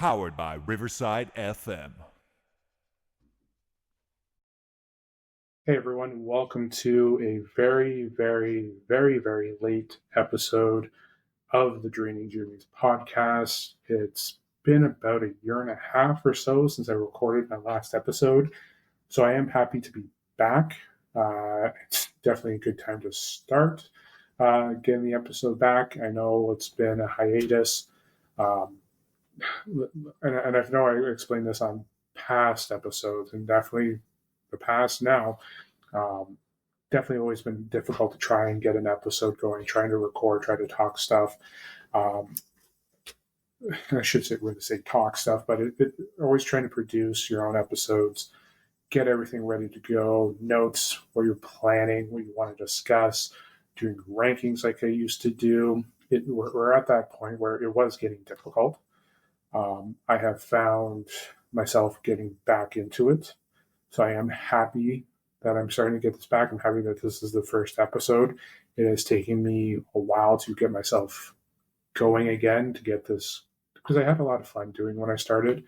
Powered by Riverside FM. Hey everyone, welcome to a very late episode of the Draining Journeys podcast. It's been about a year and a half or so since I recorded my last episode, so I am happy to be back. It's definitely a good time to start getting the episode back. I know it's been a hiatus, and I know I explained this on past episodes, and definitely the past now. Um, Definitely always been difficult to try and get an episode going, trying to record, try to talk stuff. Um, I should say talk stuff, but always trying to produce your own episodes, get everything ready to go, notes, what you're planning, what you want to discuss, doing rankings like I used to do. We're at that point where it was getting difficult. I have found myself getting back into it. So I am happy that I'm starting to get this back. I'm happy that this is the first episode. It has taken me a while to get myself going again, to get this, because I had a lot of fun doing when I started.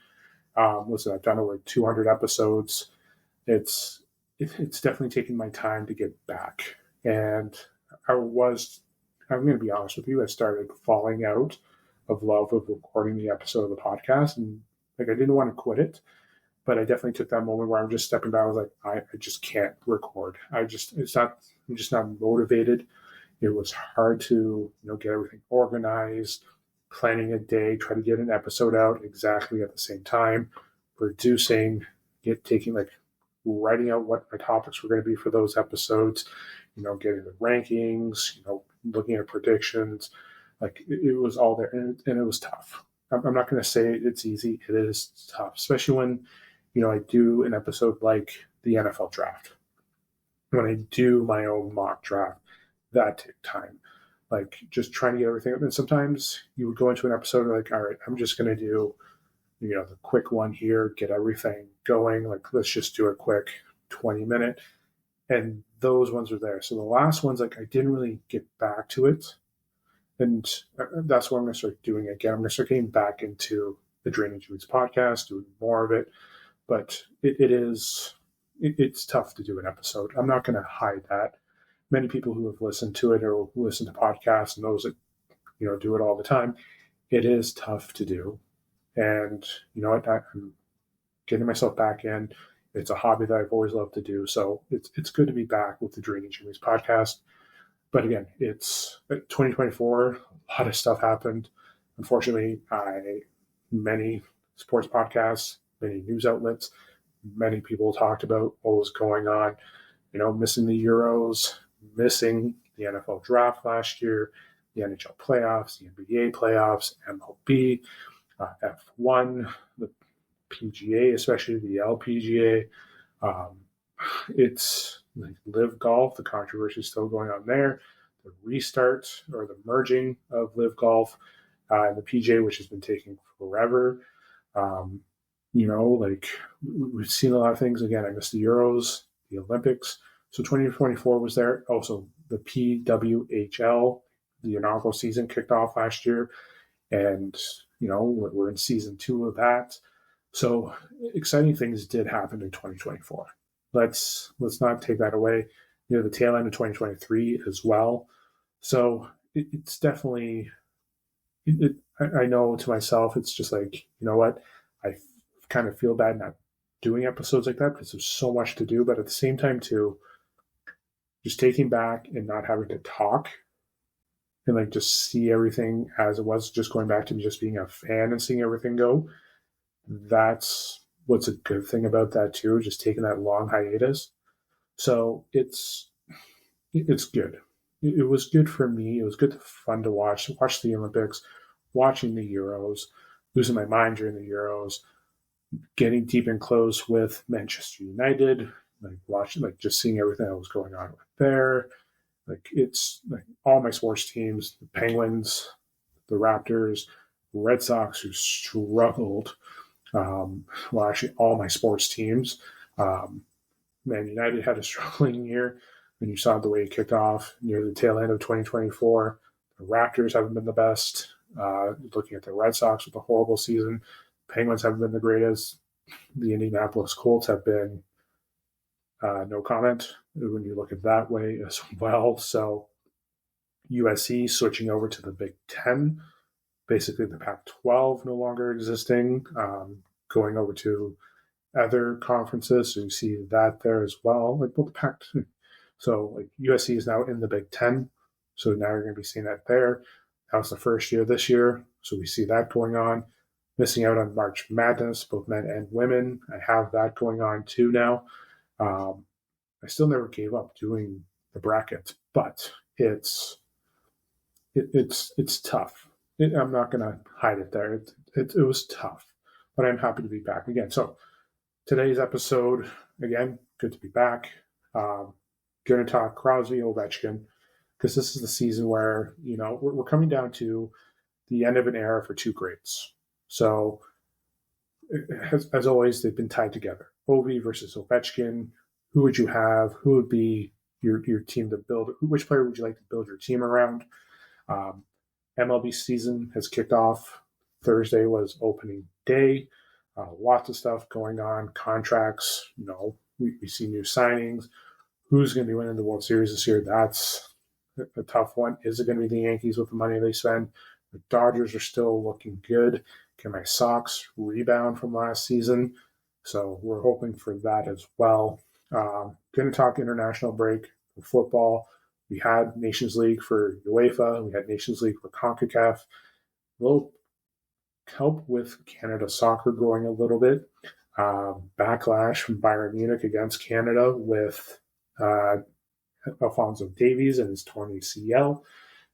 Listen, I've done over 200 episodes. It's definitely taken my time to get back. And I'm going to be honest with you, I started falling out of love of recording the episode of the podcast. And I didn't want to quit it, but I definitely took that moment where I'm just stepping back. I was like, I just can't record. I'm just not motivated. It was hard to, get everything organized, planning a day, try to get an episode out exactly at the same time, producing, writing out what my topics were going to be for those episodes, getting the rankings, looking at predictions. It was all there, and it was tough. I'm not going to say it's easy. It is tough, especially when, I do an episode like the NFL draft. When I do my own mock draft, that takes time. Just trying to get everything up. And sometimes you would go into an episode all right, I'm just going to do, the quick one here, get everything going. Let's just do a quick 20-minute. And those ones are there. So the last ones, I didn't really get back to it. And that's what I'm going to start doing again. I'm going to start getting back into the Draining Journeys podcast, doing more of it. But it's tough to do an episode. I'm not going to hide that. Many people who have listened to it or who listen to podcasts and those that, do it all the time, it is tough to do. And, I'm getting myself back in. It's a hobby that I've always loved to do. So it's good to be back with the Draining Journeys podcast. But again, it's 2024. A lot of stuff happened. Unfortunately, many sports podcasts, many news outlets, many people talked about what was going on. Missing the Euros, missing the NFL draft last year, the NHL playoffs, the NBA playoffs, MLB, F1, the PGA, especially the LPGA. It's Live Golf, the controversy is still going on there. The restart or the merging of Live Golf and the PGA, which has been taking forever. We've seen a lot of things. Again, I missed the Euros, the Olympics. So 2024 was there. Also, the PWHL, the inaugural season kicked off last year. And, we're in season 2 of that. So exciting things did happen in 2024. Let's not take that away. The tail end of 2023 as well. So it's definitely, I know to myself, it's just what? I kind of feel bad not doing episodes like that because there's so much to do. But at the same time, too, just taking back and not having to talk and just see everything as it was, just going back to just being a fan and seeing everything go. That's what's a good thing about that too, just taking that long hiatus. So it's good. It was good for me. It was fun to watch the Olympics, watching the Euros, losing my mind during the Euros, getting deep and close with Manchester United, watching, just seeing everything that was going on there. It's all my sports teams, the Penguins, the Raptors, Red Sox, who struggled. Actually, all my sports teams. Man United had a struggling year, and you saw the way it kicked off near the tail end of 2024. The Raptors haven't been the best. Looking at the Red Sox with a horrible season, Penguins haven't been the greatest. The Indianapolis Colts have been no comment when you look at it that way as well. So USC switching over to the Big Ten, basically the Pac-12 no longer existing, going over to other conferences. So you see that there as well, like both the Pac. So like USC is now in the Big Ten. So now you're going to be seeing that there. That was the first year this year. So we see that going on. Missing out on March Madness, both men and women. I have that going on too now. I still never gave up doing the brackets, but it's tough. I'm not going to hide it there. It was tough, but I'm happy to be back again. So today's episode, again, good to be back. Going to talk Crosby, Ovechkin, because this is the season where, we're coming down to the end of an era for two greats. So, as always, they've been tied together. Ovi versus Ovechkin. Who would you have? Who would be your team to build? Which player would you like to build your team around? MLB season has kicked off. Thursday was opening day. Lots of stuff going on. Contracts. We see new signings. Who's going to be winning the World Series this year? That's a tough one. Is it going to be the Yankees with the money they spend? The Dodgers are still looking good. Can my Sox rebound from last season? So we're hoping for that as well. Going to talk international break for football. We had Nations League for UEFA. We had Nations League for CONCACAF. A little help with Canada soccer growing a little bit. Backlash from Bayern Munich against Canada with Alphonso Davies and his torn ACL.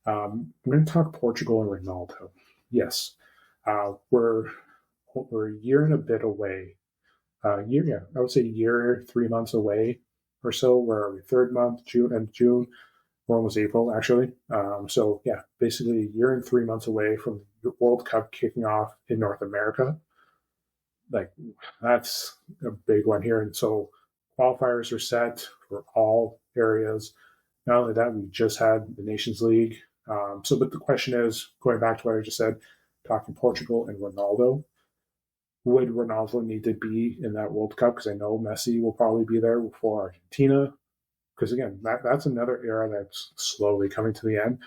I'm going to talk Portugal and Ronaldo. Yes, we're a year and a bit away. I would say a year, 3 months away or so. Where are we? Third month, June. We're almost April, actually. So yeah, basically a year and 3 months away from the World Cup kicking off in North America. Like, that's a big one here. And so qualifiers are set for all areas. Not only that, we just had the Nations League. But the question is, going back to what I just said, talking Portugal and Ronaldo, would Ronaldo need to be in that World Cup? Because I know Messi will probably be there for Argentina. Because again, that's another era that's slowly coming to the end.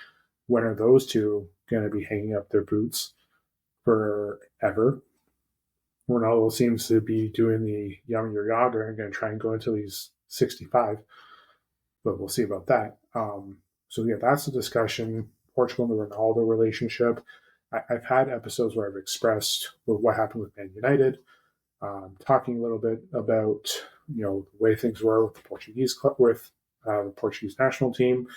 When are those two going to be hanging up their boots forever? Ronaldo seems to be doing the Yum Your Yaga and going to try and go until he's 65. But we'll see about that. So yeah, that's the discussion. Portugal and the Ronaldo relationship. I've had episodes where I've expressed what happened with Man United, talking a little bit about the way things were with the Portuguese club, with the Portuguese national team,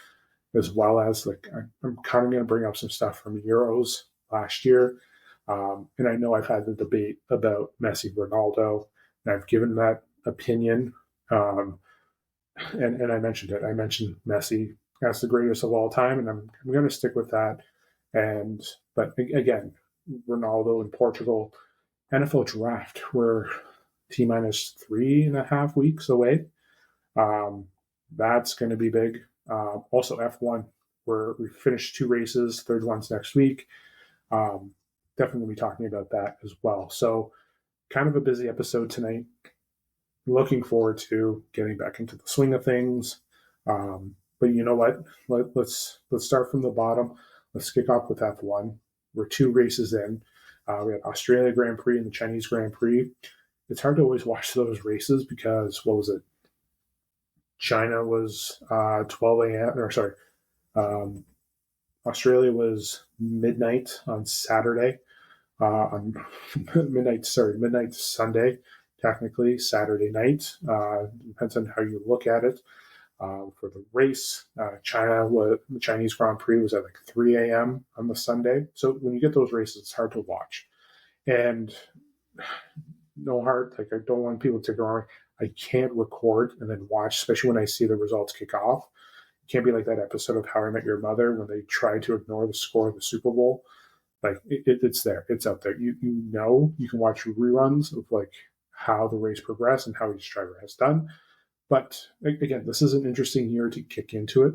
as well as I'm kind of going to bring up some stuff from Euros last year, and I know I've had the debate about Messi, Ronaldo, and I've given that opinion, and I mentioned it. I mentioned Messi as the greatest of all time, and I'm going to stick with that. But again, Ronaldo in Portugal, NFL draft, we're T-minus 3.5 weeks away. That's going to be big. Also F1, where we finished 2 races, third one's next week. Definitely going to be talking about that as well. So kind of a busy episode tonight. Looking forward to getting back into the swing of things. But you know what? Let's start from the bottom. Let's kick off with F1. We're 2 races in. We had Australia Grand Prix and the Chinese Grand Prix. It's hard to always watch those races because, what was it? China was 12 a.m. Or sorry, Australia was midnight on Saturday. On midnight Sunday, technically Saturday night. Depends on how you look at it. For the race, the Chinese Grand Prix was at 3 a.m. on the Sunday. So when you get those races, it's hard to watch. And no heart, I don't want people to take it wrong. I can't record and then watch, especially when I see the results kick off. It can't be like that episode of How I Met Your Mother when they tried to ignore the score of the Super Bowl. It's there. It's out there. You can watch reruns of how the race progressed and how each driver has done. But again, this is an interesting year to kick into it.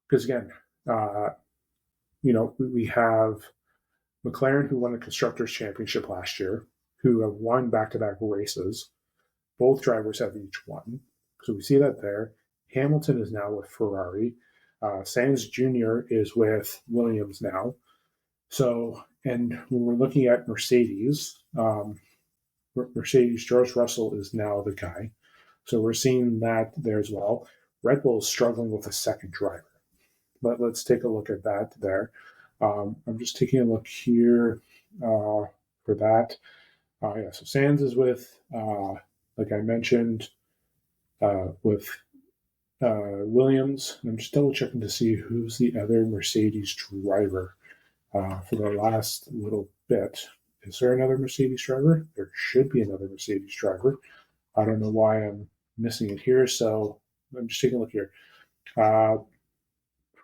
Because again, we have McLaren, who won the Constructors' Championship last year, who have won back-to-back races. Both drivers have each won. So we see that there. Hamilton is now with Ferrari. Sainz Jr. is with Williams now. So, and when we're looking at Mercedes, George Russell is now the guy. So we're seeing that there as well. Red Bull is struggling with a second driver. But let's take a look at that there. I'm just taking a look here for that. So Sainz is with, like I mentioned, with Williams. I'm just double checking to see who's the other Mercedes driver for the last little bit. Is there another Mercedes driver? There should be another Mercedes driver. I don't know why I'm missing it here, so I'm just taking a look here. For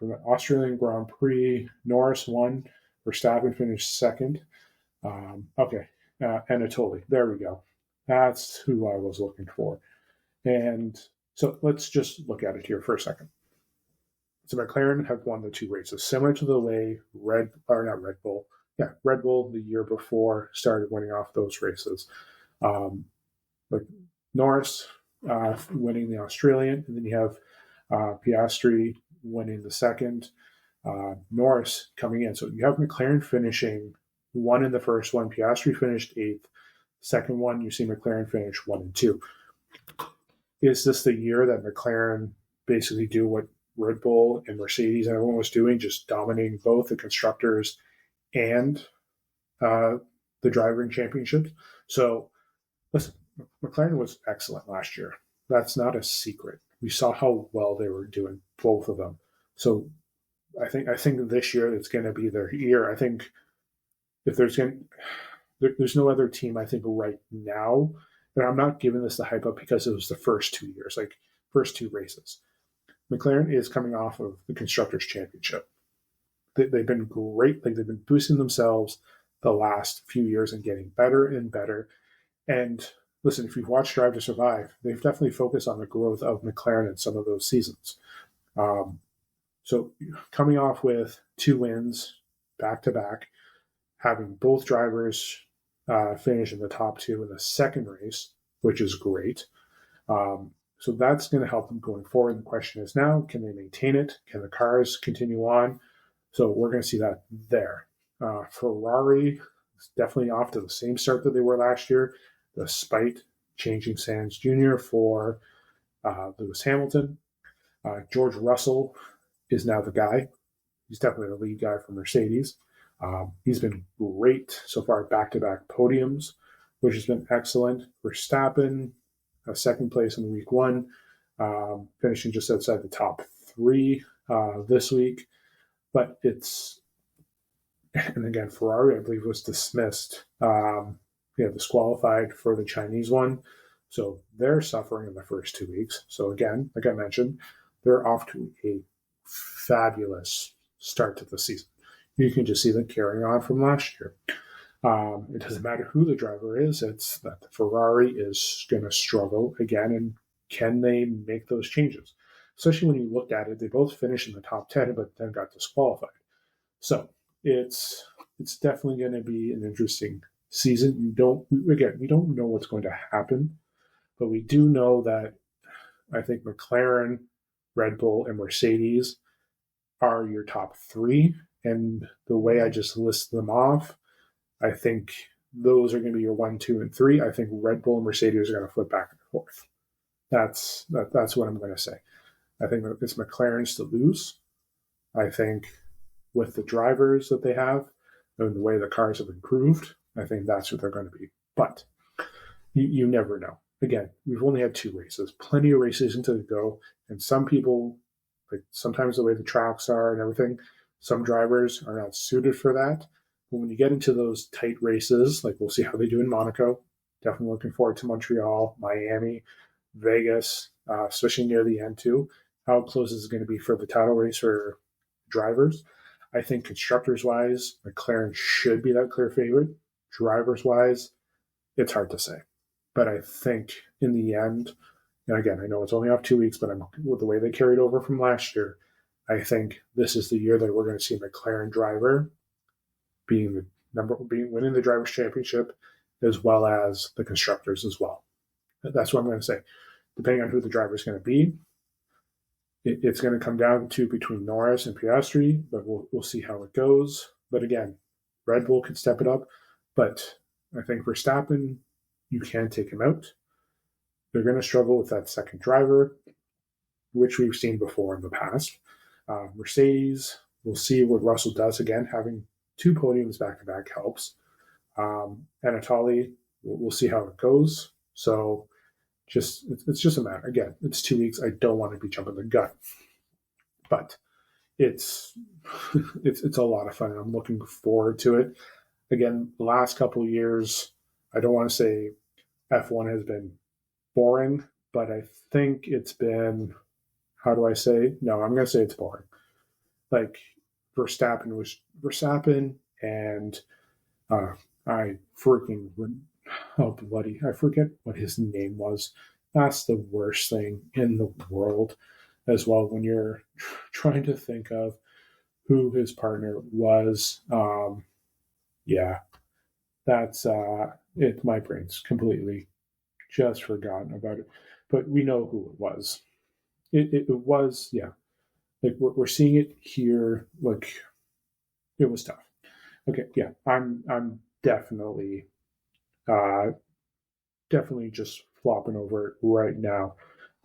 the Australian Grand Prix, Norris won. Verstappen finished second. Anatoly. There we go. That's who I was looking for. And so let's just look at it here for a second. So McLaren have won the two races, similar to the way Red Bull the year before started winning off those races. Like Norris winning the Australian, and then you have Piastri winning the second. Norris coming in. So you have McLaren finishing one in the first one. Piastri finished eighth. Second one, you see McLaren finish 1 and 2. Is this the year that McLaren basically do what Red Bull and Mercedes and everyone was doing, just dominating both the constructors and the driving championships? So, listen, McLaren was excellent last year. That's not a secret. We saw how well they were doing, both of them. So, I think this year it's going to be their year. I think if there's no other team, I think right now, and I'm not giving this the hype up because it was the first 2 years, like first two races. McLaren is coming off of the Constructors' Championship. They've been great. Like they've been boosting themselves the last few years and getting better and better. And listen, if you've watched Drive to Survive, they've definitely focused on the growth of McLaren in some of those seasons. So coming off with 2 wins back to back, having both drivers finish in the top 2 in the second race, which is great. So that's going to help them going forward. The question is now, can they maintain it? Can the cars continue on? So we're going to see that there. Ferrari is definitely off to the same start that they were last year, despite changing Sainz Jr. for Lewis Hamilton. George Russell is now the guy. He's definitely the lead guy for Mercedes. He's been great so far, back-to-back podiums, which has been excellent. Verstappen, second place in week 1, finishing just outside the top 3 this week. But and again, Ferrari, I believe, was dismissed, disqualified for the Chinese one. So they're suffering in the first 2 weeks. So again, like I mentioned, they're off to a fabulous start to the season. You can just see them carrying on from last year. It doesn't matter who the driver is. It's that the Ferrari is going to struggle again. And can they make those changes? Especially when you look at it, they both finished in the top 10, but then got disqualified. So it's definitely going to be an interesting season. We don't know what's going to happen, but we do know that I think McLaren, Red Bull, and Mercedes are your top 3. And the way I just list them off, I think those are going to be your 1, 2, and 3. I think Red Bull and Mercedes are going to flip back and forth. That's what I'm going to say. I think it's McLaren's to lose. I think with the drivers that they have and the way the cars have improved, I think that's what they're going to be. But you never know. Again, we've only had 2 races, plenty of races into the go, and some people, like sometimes the way the tracks are and everything, some drivers are not suited for that. But when you get into those tight races, like we'll see how they do in Monaco, definitely looking forward to Montreal, Miami, Vegas, especially near the end too. How close is it going to be for the title race for drivers? I think constructors-wise, McLaren should be that clear favorite. Drivers-wise, it's hard to say. But I think in the end, and again, I know it's only off 2 weeks, but with the way they carried over from last year, I think this is the year that we're going to see McLaren driver being winning the Drivers' Championship as well as the Constructors as well. That's what I'm going to say. Depending on who the driver is going to be, it's going to come down to between Norris and Piastri, but we'll see how it goes. But again, Red Bull could step it up, but I think Verstappen, you can take him out. They're going to struggle with that second driver, which we've seen before in the past. Mercedes, we'll see what Russell does. Again, having 2 podiums back-to-back helps. Anatoly, we'll see how it goes. So it's just a matter. Again, it's 2 weeks. I don't want to be jumping the gun. But it's a lot of fun, and I'm looking forward to it. Again, the last couple of years, I don't want to say F1 has been boring, but I think it's been, how do I say? No, I'm going to say it's boring. Like, Verstappen was Verstappen, and I forget what his name was. That's the worst thing in the world as well when you're trying to think of who his partner was. That's it. My brain's completely just forgotten about it, but we know who it was. It was, yeah. Like we're seeing it here. Like it was tough. Okay, yeah. I'm definitely just flopping over it right now.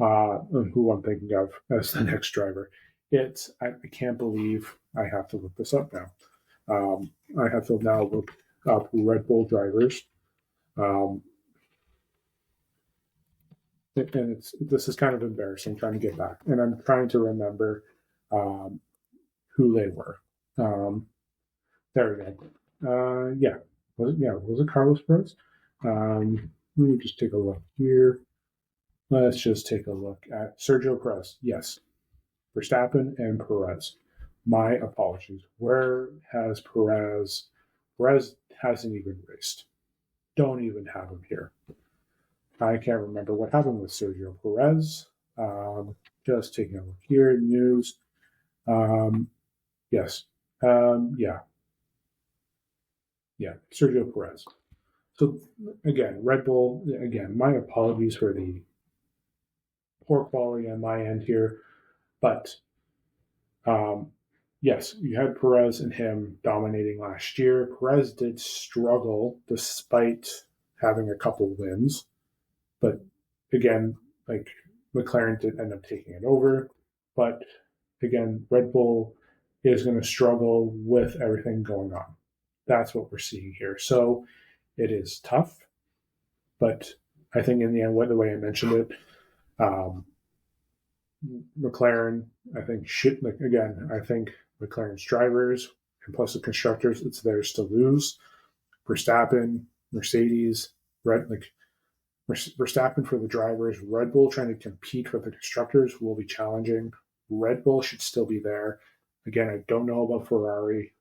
Who I'm thinking of as the next driver. I can't believe I have to look this up now. I have to now look up Red Bull drivers. And this is kind of embarrassing trying to get back. And I'm trying to remember who they were. There we go. Was it Carlos Perez? Let me just take a look here. Let's just take a look at Sergio Perez. Yes. Verstappen and Perez. My apologies. Where has Perez? Perez hasn't even raced. Don't even have him here. I can't remember what happened with Sergio Perez. Just taking a look here. News. Yes. Yeah. Sergio Perez. So again, Red Bull. Again, my apologies for the poor quality on my end here, but yes, you had Perez and him dominating last year. Perez did struggle despite having a couple wins, but again, like McLaren did end up taking it over. But again, Red Bull is going to struggle with everything going on. That's what we're seeing here. So it is tough, but I think in the end, the way I mentioned it, McLaren, I think I think McLaren's drivers and plus the constructors, it's theirs to lose. Verstappen, Mercedes, Verstappen for the drivers, Red Bull trying to compete for the constructors will be challenging. Red Bull should still be there. Again, I don't know about Ferrari.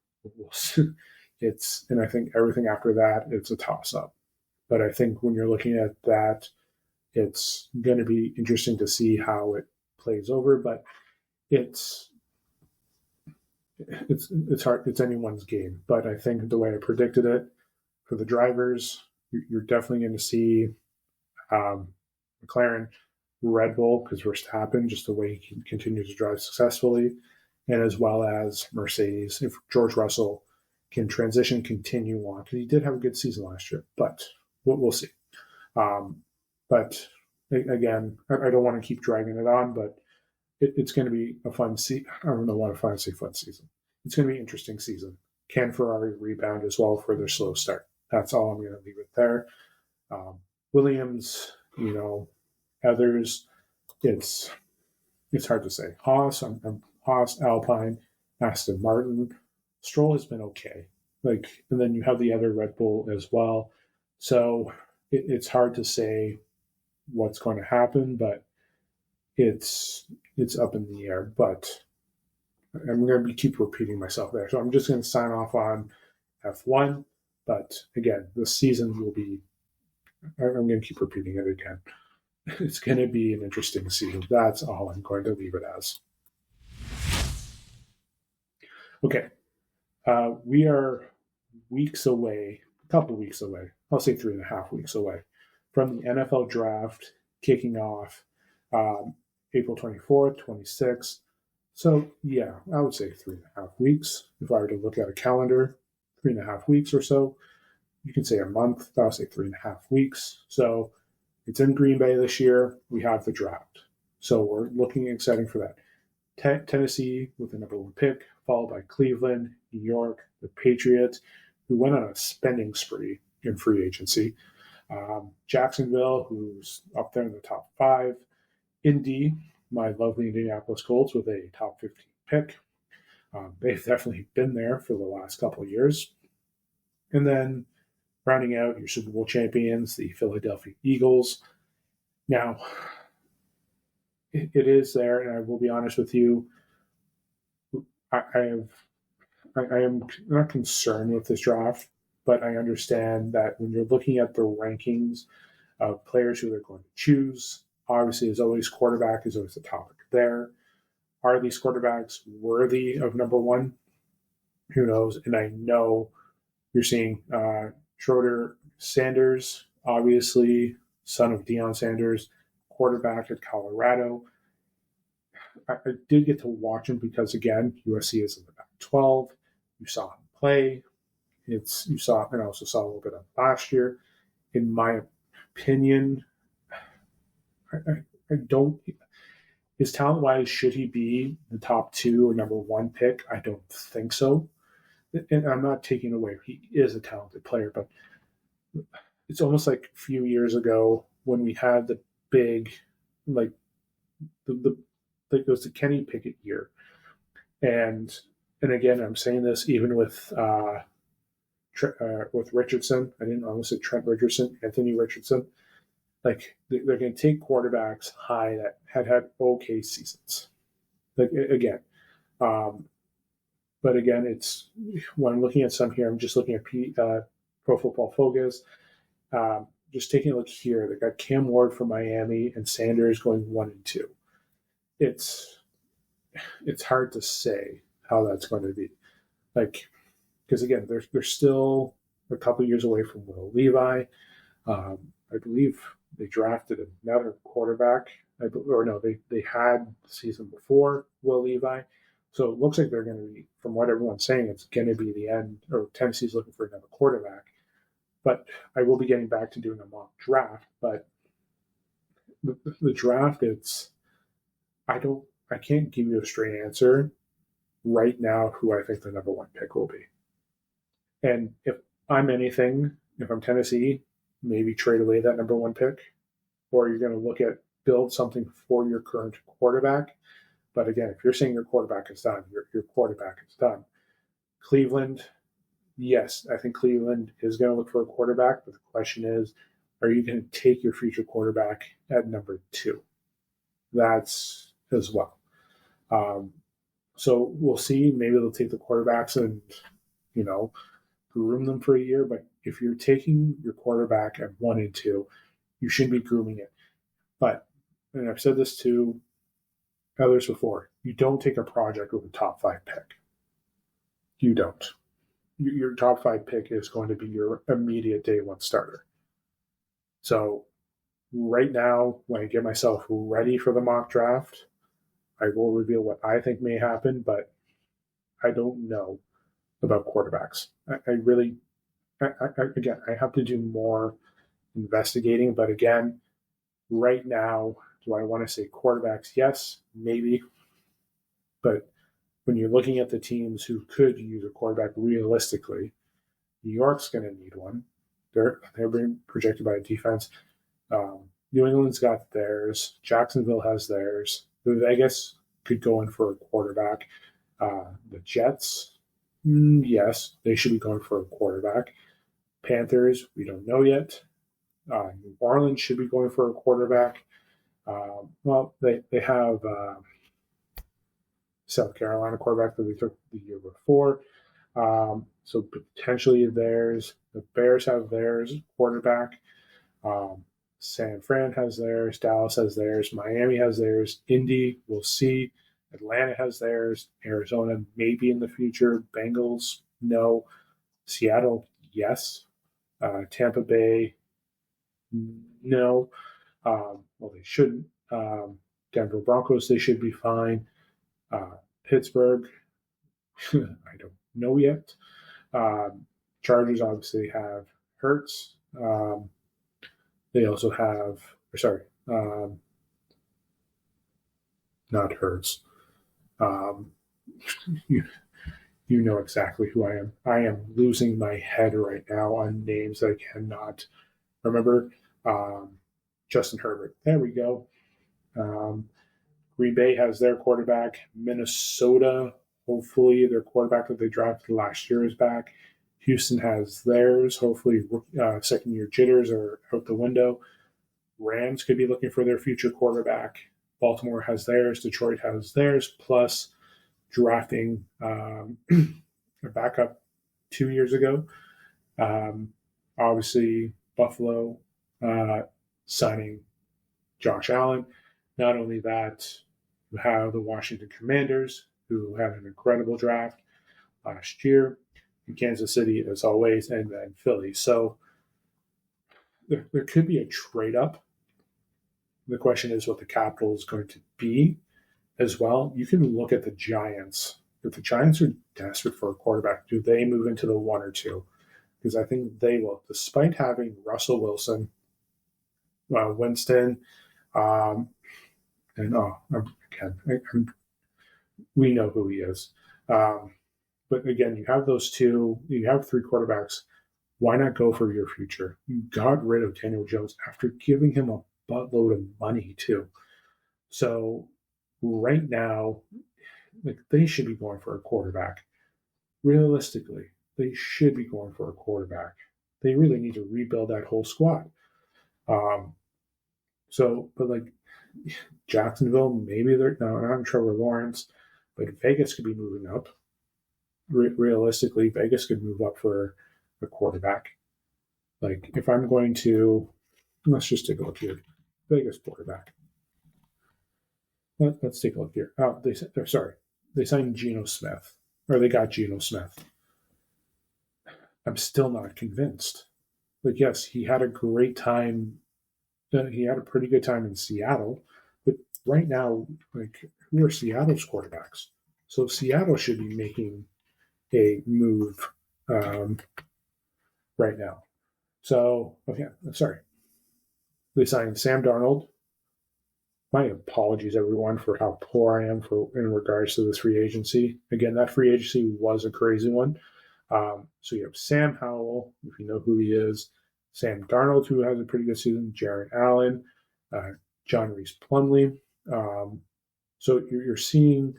And I think everything after that, it's a toss-up. But I think when you're looking at that, it's going to be interesting to see how it plays over. But it's hard. It's anyone's game. But I think the way I predicted it for the drivers, you're definitely going to see McLaren, Red Bull, because Verstappen, just the way he continues to drive successfully, and as well as Mercedes, if George Russell can continue on, because he did have a good season last year, but we'll see. But again, I don't want to keep dragging it on, but it's going to be a fun season. I don't know why I say fun season. It's going to be an interesting season. Can Ferrari rebound as well for their slow start? That's all I'm going to leave it there. Williams, others, it's hard to say. Haas, Alpine, Aston Martin, Stroll has been okay. And then you have the other Red Bull as well. So it's hard to say what's going to happen, but it's up in the air. But I'm going to keep repeating myself there. So I'm just going to sign off on F1. But again, the season will be, I'm going to keep repeating it again. It's going to be an interesting season. That's all I'm going to leave it as. Okay. We are weeks away, a couple weeks away, I'll say 3.5 weeks away from the NFL draft kicking off April 24th, 26th. So, yeah, I would say 3.5 weeks. If I were to look at a calendar, 3.5 weeks or so. You can say a month. I would say 3.5 weeks. So, it's in Green Bay this year. We have the draft. So, we're looking exciting for that. Tennessee with the number 1 pick, followed by Cleveland, New York, the Patriots, who went on a spending spree in free agency. Jacksonville, who's up there in the top 5. Indy, my lovely Indianapolis Colts, with a top 15 pick. They've definitely been there for the last couple of years. And then rounding out your Super Bowl champions, the Philadelphia Eagles. Now, it is there, and I will be honest with you, I am not concerned with this draft, but I understand that when you're looking at the rankings of players who they're going to choose, obviously, as always, quarterback is always the topic there. Are these quarterbacks worthy of number 1? Who knows? And I know you're seeing Schroeder Sanders, obviously, son of Deion Sanders, quarterback at Colorado. I did get to watch him because, again, USC is in the Pac-12. You saw him play. And I also saw a little bit of last year. In my opinion, I don't. His talent wise, should he be the top 2 or number 1 pick? I don't think so. And I'm not taking away. He is a talented player, but it's almost like a few years ago when we had the big, like it was the Kenny Pickett year, and again, I'm saying this even with Richardson. I didn't almost say Trent Richardson, Anthony Richardson. Like they're going to take quarterbacks high that had okay seasons. Like again, but again, it's when I'm looking at some here. I'm just looking at Pro Football Focus. Just taking a look here, they got Cam Ward from Miami and Sanders going 1 and 2. It's hard to say how that's going to be, like because again, they're still a couple of years away from Will Levi. I believe they drafted another quarterback. They had the season before Will Levi. So it looks like they're going to be, from what everyone's saying, it's going to be the end, or Tennessee's looking for another quarterback. But I will be getting back to doing a mock draft. But the draft, I can't give you a straight answer right now who I think the number 1 pick will be. And if I'm anything, if I'm Tennessee, maybe trade away that number 1 pick, or you're going to build something for your current quarterback. But again, if you're saying your quarterback is done, your quarterback is done. Cleveland, yes, I think Cleveland is going to look for a quarterback, but the question is, are you going to take your future quarterback at number 2? That's as well. So we'll see. Maybe they'll take the quarterbacks and, groom them for a year. But if you're taking your quarterback at 1 and 2, you shouldn't be grooming it. But, and I've said this to others before, you don't take a project with a top 5 pick. You don't. Your top 5 pick is going to be your immediate day 1 starter. So right now, when I get myself ready for the mock draft, I will reveal what I think may happen, but I don't know about quarterbacks. Again, I have to do more investigating, but again, right now, do I want to say quarterbacks? Yes, maybe. But when you're looking at the teams who could use a quarterback realistically, New York's going to need one. They're being projected by a defense. New England's got theirs. Jacksonville has theirs. Vegas could go in for a quarterback. The Jets, yes, they should be going for a quarterback. Panthers, we don't know yet. New Orleans should be going for a quarterback. They have South Carolina quarterback that we took the year before. So potentially theirs. The Bears have theirs, quarterback. San Fran has theirs. Dallas has theirs. Miami has theirs. Indy, we'll see. Atlanta has theirs. Arizona, maybe in the future. Bengals, no. Seattle, yes. Tampa Bay, no. Well, they shouldn't. Denver Broncos, they should be fine. Pittsburgh, I don't know yet. Chargers obviously have Hurts. They also have, not Hurts. You, you know exactly who I am. I am losing my head right now on names that I cannot remember. Justin Herbert. There we go. Green Bay has their quarterback. Minnesota, hopefully, their quarterback that they drafted last year is back. Houston has theirs. Hopefully, second-year jitters are out the window. Rams could be looking for their future quarterback. Baltimore has theirs. Detroit has theirs. Plus, drafting a backup 2 years ago. Obviously, Buffalo signing Josh Allen. Not only that, you have the Washington Commanders, who had an incredible draft last year, in Kansas City, as always, and then Philly. So there could be a trade up. The question is what the capital is going to be as well. You can look at the Giants. If the Giants are desperate for a quarterback, do they move into the 1 or 2? Because I think they will, despite having Russell Wilson, Winston, and we know who he is. But again, you have those two. You have 3 quarterbacks. Why not go for your future? You got rid of Daniel Jones after giving him a buttload of money too. So right now, they should be going for a quarterback. Realistically, they should be going for a quarterback. They really need to rebuild that whole squad. But Jacksonville, maybe they're not Trevor Lawrence, but Vegas could be moving up. Realistically, Vegas could move up for a quarterback. If I'm going to, let's just take a look here. Vegas quarterback. Let's take a look here. They signed Geno Smith, or they got Geno Smith. I'm still not convinced. Yes, he had a great time. He had a pretty good time in Seattle, but right now, who are Seattle's quarterbacks? So Seattle should be making a move right now. So, they signed Sam Darnold. My apologies, everyone, for how poor I am in regards to this free agency. Again, that free agency was a crazy one. So you have Sam Howell, if you know who he is, Sam Darnold, who has a pretty good season, Jared Allen, John Reese Plumlee. So you're seeing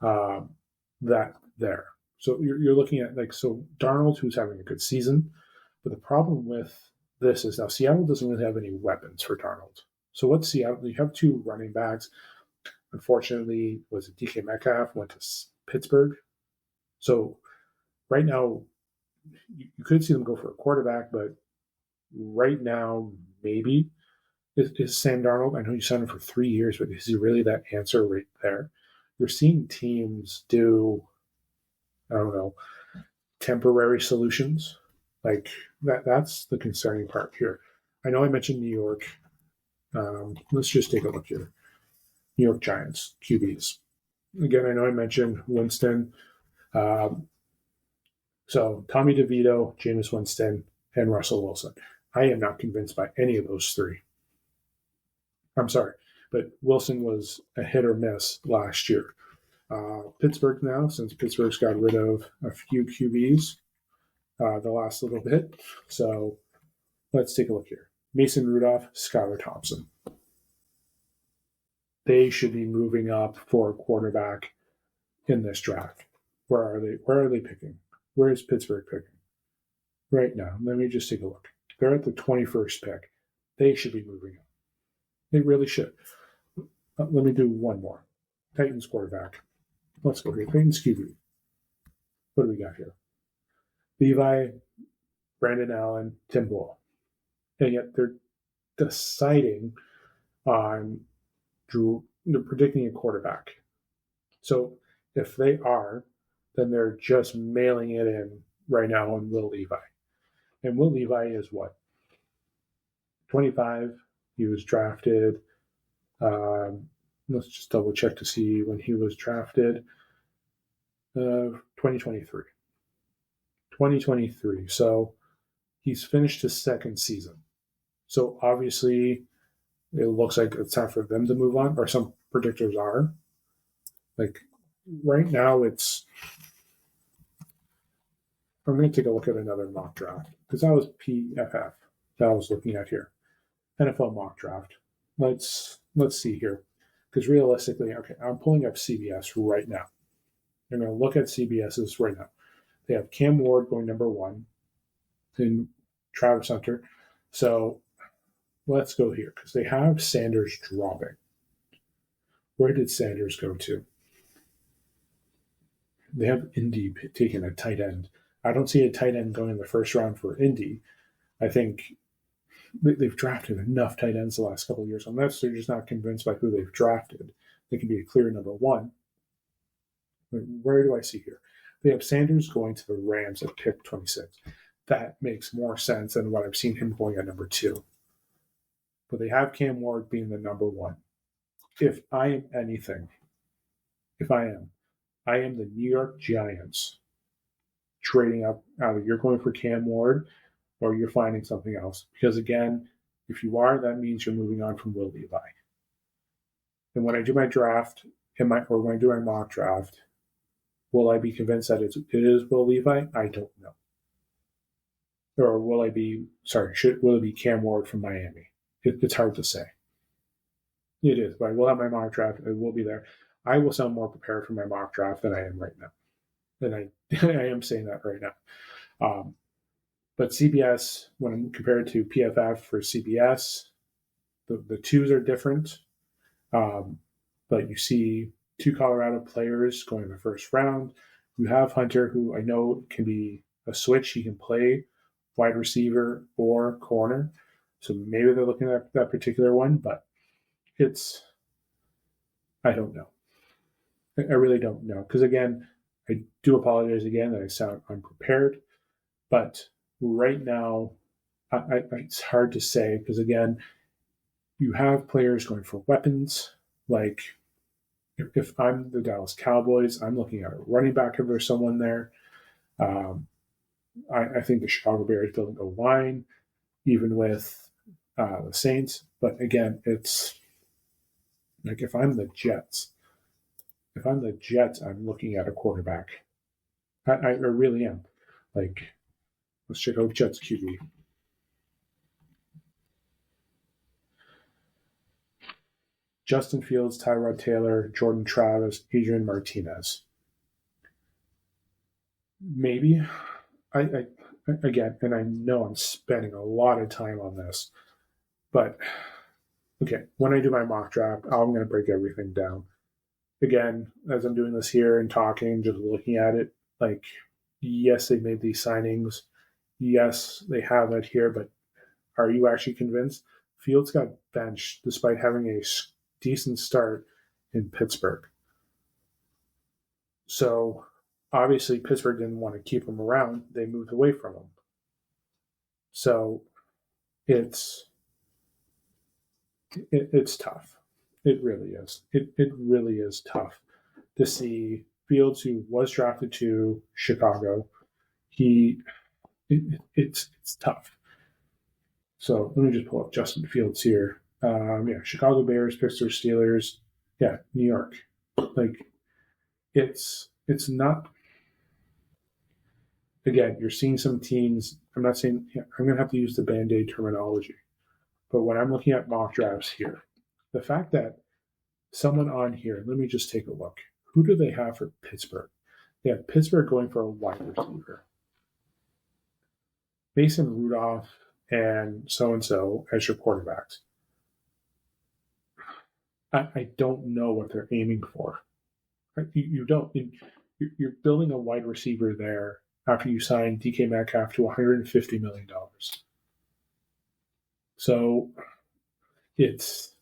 that there. So you're looking at Darnold, who's having a good season. But the problem with this is now Seattle doesn't really have any weapons for Darnold. So what's Seattle? You have 2 running backs. Unfortunately, was it DK Metcalf went to Pittsburgh. So right now, you could see them go for a quarterback, but right now, maybe is Sam Darnold. I know you signed him for 3 years, but is he really that answer right there? You're seeing teams do, I don't know, temporary solutions. That's the concerning part here. I know I mentioned New York. Let's just take a look here. New York Giants, QBs. Again, I know I mentioned Winston. So Tommy DeVito, Jameis Winston, and Russell Wilson. I am not convinced by any of those 3. I'm sorry, but Wilson was a hit or miss last year. Pittsburgh now, since Pittsburgh's got rid of a few QBs the last little bit. So let's take a look here. Mason Rudolph, Skylar Thompson. They should be moving up for a quarterback in this draft. Where are they? Where are they picking? Where is Pittsburgh picking? Right now, let me just take a look. They're at the 21st pick. They should be moving up. They really should. Let me do one more. Titans quarterback. Let's go here. Titans QB. What do we got here? Levi, Brandon Allen, Tim Boyle. And yet they're deciding on they're predicting a quarterback. So if they are, then they're just mailing it in right now on Will Levi. And Will Levi is what? 25. He was drafted. Let's just double check to see when he was drafted. 2023. 2023. So he's finished his second season. So obviously, it looks like it's time for them to move on, or some predictors are. Like right now, it's. I'm going to take a look at another mock draft because that was PFF that I was looking at here. NFL mock draft. Let's see here, because realistically, okay, I'm pulling up CBS right now. I'm going to look at CBS's right now. They have Cam Ward going number 1 in Travis Hunter. So let's go here because they have Sanders dropping. Where did Sanders go to? They have Indy taking a tight end. I don't see a tight end going in the first round for Indy. I think they've drafted enough tight ends the last couple of years, unless they're just not convinced by who they've drafted. They can be a clear number 1. Where do I see here? They have Sanders going to the Rams at pick 26. That makes more sense than what I've seen him going at number 2. But they have Cam Ward being the number 1. If I am anything, I am the New York Giants trading up. Either you're going for Cam Ward or you're finding something else. Because again, if you are, that means you're moving on from Will Levi. And when I do my draft, when I do my mock draft, will I be convinced that it is Will Levi? I don't know. Or will it be Cam Ward from Miami? It's hard to say. It is, but I will have my mock draft. It will be there. I will sound more prepared for my mock draft than I am right now. And I am saying that right now. But CBS, when I'm compared to PFF for CBS, the twos are different. But you see 2 Colorado players going in the first round. You have Hunter, who I know can be a switch. He can play wide receiver or corner. So maybe they're looking at that particular one, but I don't know. I really don't know. Because again, I do apologize again that I sound unprepared, but right now, it's hard to say because again, you have players going for weapons. Like if I'm the Dallas Cowboys, I'm looking at a running back if there's someone there. I think the Chicago Bears building a line, even with the Saints. But again, it's like if I'm the Jets, I'm looking at a quarterback. I really am. Like, let's check out Jets QB. Justin Fields, Tyrod Taylor, Jordan Travis, Adrian Martinez. Maybe. Again, and I know I'm spending a lot of time on this, but okay, when I do my mock draft, I'm going to break everything down. Again, as I'm doing this here and talking, just looking at it, like, yes, they made these signings. Yes, they have it here, but are you actually convinced? Fields got benched despite having a decent start in Pittsburgh. So obviously Pittsburgh didn't want to keep him around. They moved away from him. So it's tough. It really is. It really is tough to see Fields, who was drafted to Chicago. It's tough. So let me just pull up Justin Fields here. Chicago Bears, Pittsburgh Steelers. Yeah, New York. Like, it's not. Again, you're seeing some teams. I'm not saying I'm going to have to use the Band-Aid terminology, but when I'm looking at mock drafts here, the fact that someone on here, let me just take a look. Who do they have for Pittsburgh? They have Pittsburgh going for a wide receiver. Mason Rudolph and so as your quarterbacks. I don't know what they're aiming for. You don't. You're building a wide receiver there after you sign DK Metcalf to $150 million. So it's,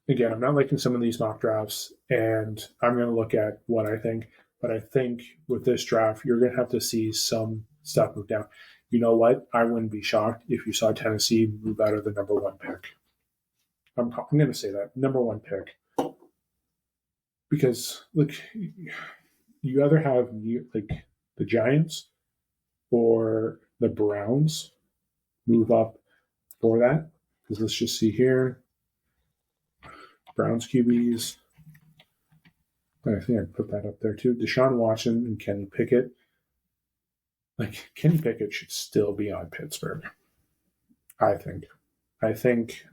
again, I'm not liking some of these mock drafts, and I'm going to look at what I think. But I think with this draft, you're going to have to see some stuff move down. You know what? I wouldn't be shocked if you saw Tennessee move out of the number one pick. I'm going to say that number one pick because look, you either have like the Giants or the Browns move up for that. Because let's just see here, Browns QBs. I think I put that up there too. Deshaun Watson and Kenny Pickett. Like Kenny Pickett should still be on Pittsburgh. I think. I think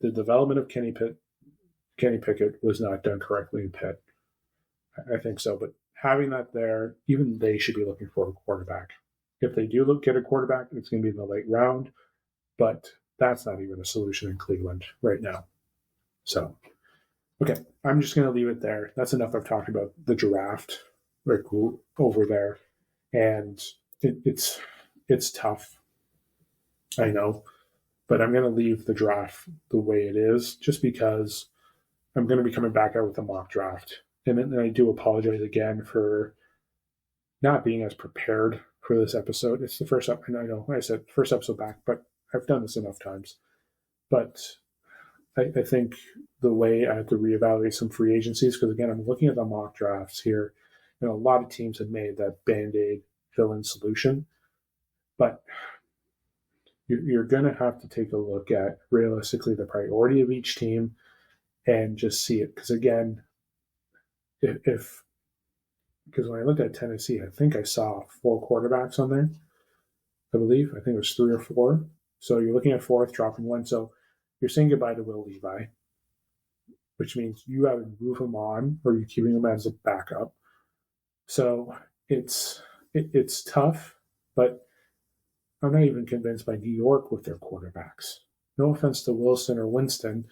the development of Kenny Pickett was not done correctly in Pitt. I think so. But having that there, even they should be looking for a quarterback. If they do get a quarterback, it's going to be in the late round. But that's not even a solution in Cleveland right now. So, okay, I'm just going to leave it there. That's enough. I've talked about the draft like over there. And it's tough. I know. But I'm going to leave the draft the way it is just because I'm going to be coming back out with a mock draft. And I do apologize again for not being as prepared for this episode. It's the first episode. I know I said first episode back, but I've done this enough times. But I think the way I have to reevaluate some free agencies, because again, I'm looking at the mock drafts here. A lot of teams have made that Band-Aid fill-in solution. But you're going to have to take a look at realistically the priority of each team and just see it. Because again, because when I looked at Tennessee, I think I saw 4 quarterbacks on there. I believe. I think it was 3 or 4. So you're looking at 4th, dropping 1. So you're saying goodbye to Will Levi, which means you either move him on or you're keeping him as a backup. So it's tough, but I'm not even convinced by New York with their quarterbacks. No offense to Wilson or Winston,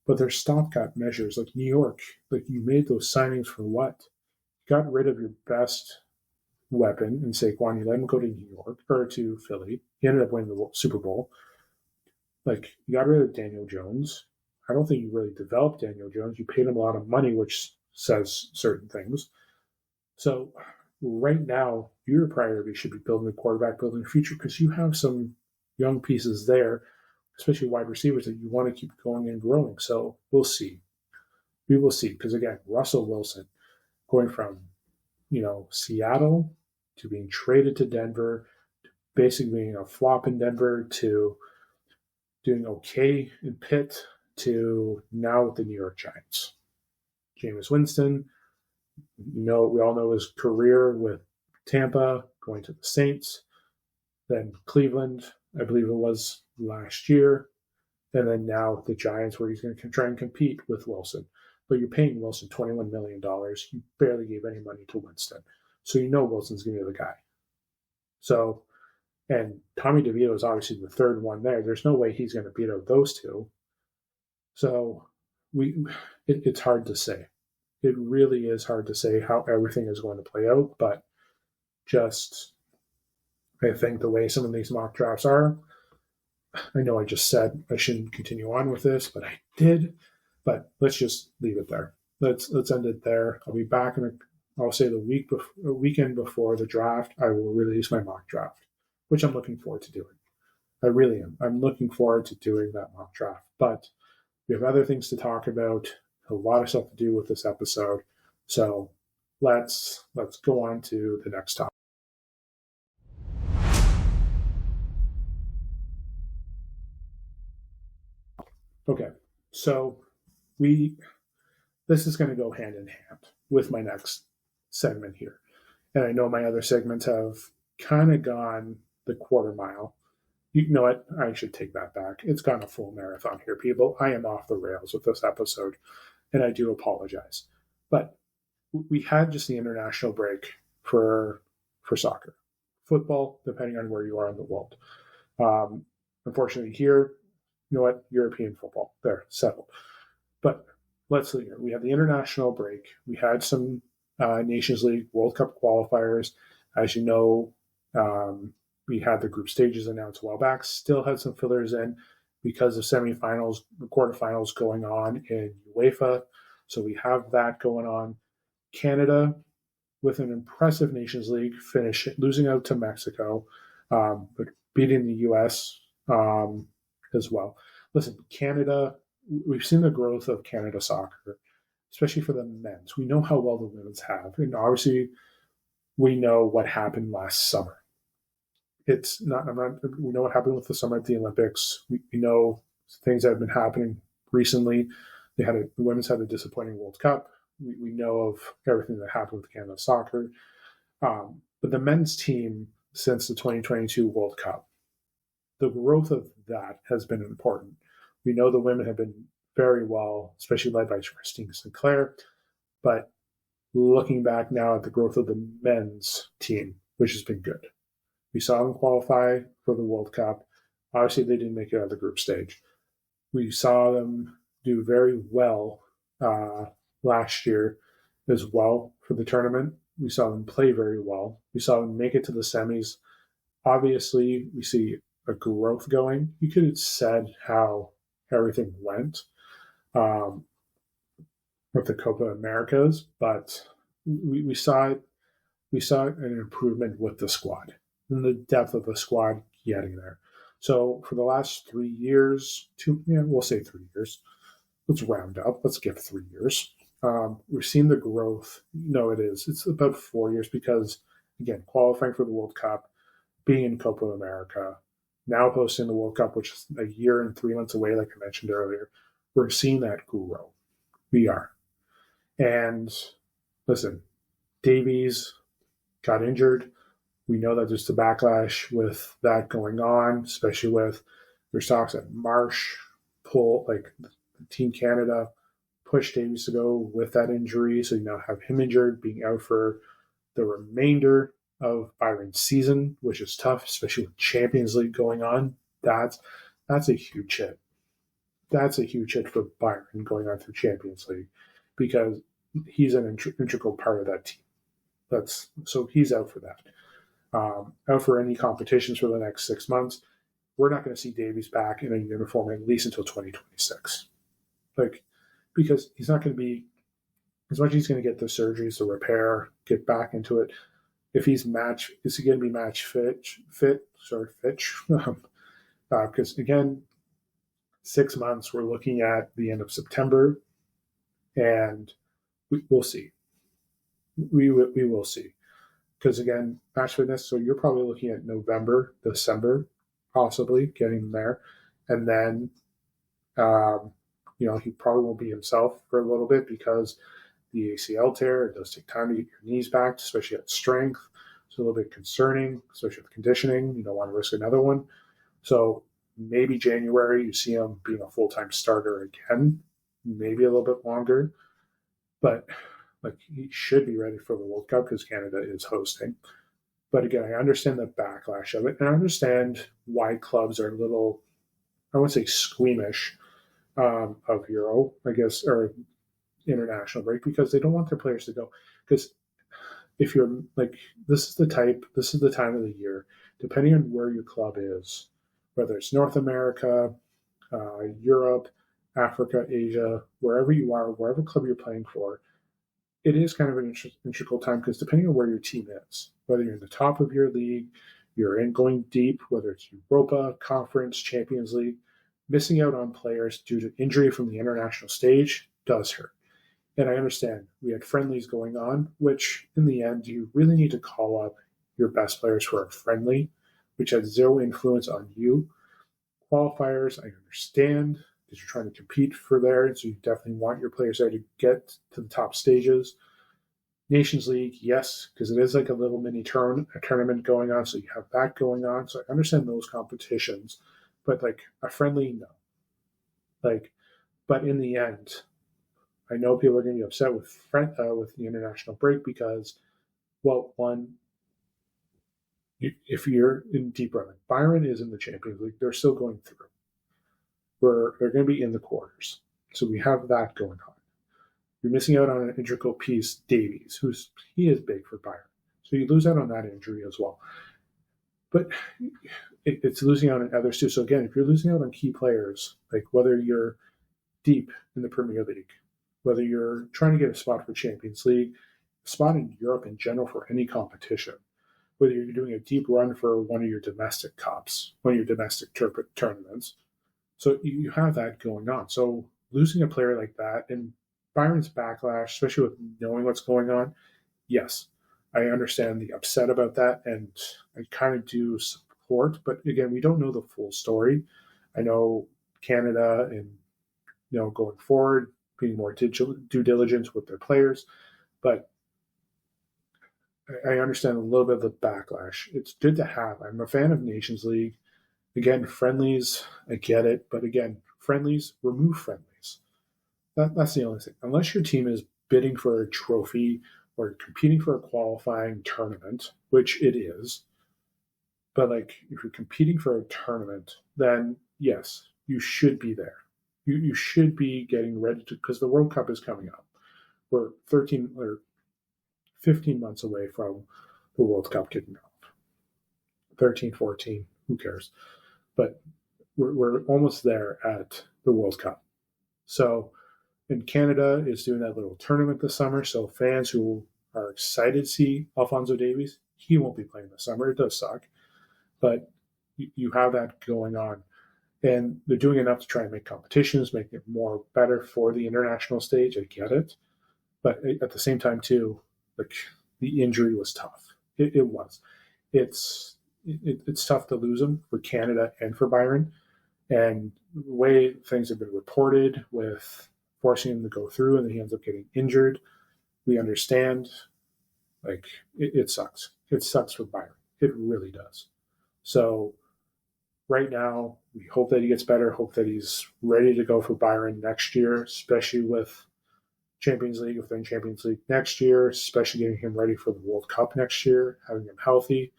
but they're stopgap measures. Like New York, like you made those signings for what? You got rid of your best weapon in Saquon. You let him go to New York or to Philly. He ended up winning the Super Bowl. Like you got rid of Daniel Jones. I don't think you really developed Daniel Jones. You paid him a lot of money, which says certain things. So right now, your priority should be building a quarterback, building a future, because you have some young pieces there, especially wide receivers that you want to keep going and growing. So we'll see. We will see. Because again, Russell Wilson going from, Seattle to being traded to Denver, to basically being a flop in Denver, to doing okay in Pitt, to now with the New York Giants. Jameis Winston, we all know his career with Tampa, going to the Saints, then Cleveland, I believe it was last year, and then now the Giants, where he's going to try and compete with Wilson. But you're paying Wilson $21 million. You barely gave any money to Winston. So Wilson's going to be the guy. So, and Tommy DeVito is obviously the third one there. There's no way he's going to beat out those two. So it's hard to say. It really is hard to say how everything is going to play out, but I think the way some of these mock drafts are, I know I just said I shouldn't continue on with this, but I did. But let's just leave it there. Let's end it there. I'll be back I'll say the weekend before the draft, I will release my mock draft, which I'm looking forward to doing. I really am. I'm looking forward to doing that mock draft, but we have other things to talk about, a lot of stuff to do with this episode. So let's go on to the next topic. Okay, so this is going to go hand in hand with my next segment here. And I know my other segments have kind of gone the quarter mile. You know what? I should take that back. It's gone a full marathon here, people. I am off the rails with this episode, and I do apologize. But we had just the international break for soccer. Football, depending on where you are in the world. Unfortunately here, you know what? European football. There, settled. But let's see here. We have the international break. We had some Nations League World Cup qualifiers. As you know, we had the group stages announced a while back. Still had some fillers in because of semifinals, quarterfinals going on in UEFA. So we have that going on. Canada with an impressive Nations League finish, losing out to Mexico, but beating the U.S. As well. Listen, Canada, we've seen the growth of Canada soccer, especially for the men's. We know how well the women's have, and obviously we know what happened last summer. It's not. We know what happened with the summer at the Olympics. We know things that have been happening recently. The women's had a disappointing World Cup. We know of everything that happened with Canada soccer. But the men's team since the 2022 World Cup, the growth of that has been important. We know the women have been very well, especially led by Christine Sinclair. But looking back now at the growth of the men's team, which has been good. We saw them qualify for the World Cup. Obviously, they didn't make it out of the group stage. We saw them do very well last year as well for the tournament. We saw them play very well. We saw them make it to the semis. Obviously, we see a growth going. You could have said how everything went with the Copa Americas, but we saw it. We saw an improvement with the squad and the depth of the squad getting there. So for the last 3 years, we'll say 3 years. Let's round up. Let's give 3 years. We've seen the growth. No, it is. It's about 4 years because, again, qualifying for the World Cup, being in Copa America, now hosting the World Cup, which is a year and 3 months away, like I mentioned earlier. We're seeing that grow. We are. And listen, Davies got injured. We know that there's the backlash with that going on, especially with there's talks that Marsh Team Canada pushed Davies to go with that injury. So you now have him injured, being out for the remainder of Byron's season, which is tough, especially with Champions League going on. That's a huge hit. That's a huge hit for Byron going on through Champions League because he's an integral part of that team. So he's out for that. Out for any competitions for the next 6 months. We're not going to see Davies back in a uniform at least until 2026. Because he's not going to be, as much as he's going to get the surgeries, the repair, get back into it. If is he going to be match fit? Because again, 6 months, we're looking at the end of September, and we'll see. We will see. Because again, match fitness, so you're probably looking at November, December, possibly getting there. And then, he probably won't be himself for a little bit because the ACL tear, it does take time to get your knees back, especially at strength. It's a little bit concerning, especially with conditioning. You don't want to risk another one. So maybe January, you see him being a full-time starter again, maybe a little bit longer. But he should be ready for the World Cup because Canada is hosting. But again, I understand the backlash of it, and I understand why clubs are a little, I wouldn't say squeamish of Euro, I guess, or international break, because they don't want their players to go. Because if you're this is the time of the year, depending on where your club is, whether it's North America, Europe, Africa, Asia, wherever you are, wherever club you're playing for, it is kind of an integral time because depending on where your team is, whether you're in the top of your league, you're in going deep, whether it's Europa, Conference, Champions League, missing out on players due to injury from the international stage does hurt. And I understand we had friendlies going on, which in the end, you really need to call up your best players who are friendly, which has zero influence on you. Qualifiers, I understand because you're trying to compete for there, so you definitely want your players there to get to the top stages. Nations League, yes, because it is like a little mini tournament going on, so you have that going on. So I understand those competitions, but a friendly, no. But in the end, I know people are going to be upset with the international break because, well, one, if you're in deep run, Byron is in the Champions League, they're still going through. They're going to be in the quarters. So we have that going on. You're missing out on an integral piece, Davies, he is big for Bayern. So you lose out on that injury as well. But it's losing out on others too. So again, if you're losing out on key players, whether you're deep in the Premier League, whether you're trying to get a spot for Champions League, spot in Europe in general for any competition, whether you're doing a deep run for one of your domestic cups, one of your domestic tournaments. So you have that going on. So losing a player like that and Byron's backlash, especially with knowing what's going on, yes, I understand the upset about that, and I kind of do support. But again, we don't know the full story. I know Canada and going forward, being more due diligence with their players, but I understand a little bit of the backlash. It's good to have. I'm a fan of Nations League. Again, friendlies, I get it, but again, friendlies, remove friendlies. That's the only thing. Unless your team is bidding for a trophy or competing for a qualifying tournament, which it is, but like if you're competing for a tournament, then yes, you should be there. You should be getting ready to, because the World Cup is coming up. We're 13 or 15 months away from the World Cup kicking off. 13, 14, who cares? But we're almost there at the World Cup. So, and Canada is doing that little tournament this summer. So fans who are excited to see Alphonso Davies, he won't be playing this summer. It does suck. But you have that going on. And they're doing enough to try and make competitions, make it more better for the international stage. I get it. But at the same time, too, like the injury was tough. It was. It's tough to lose him for Canada and for Byron. And the way things have been reported with forcing him to go through and then he ends up getting injured, we understand. Like, it sucks. It sucks for Byron. It really does. So right now, we hope that he gets better, hope that he's ready to go for Byron next year, especially with Champions League, if they're in Champions League next year, especially getting him ready for the World Cup next year, having him healthy.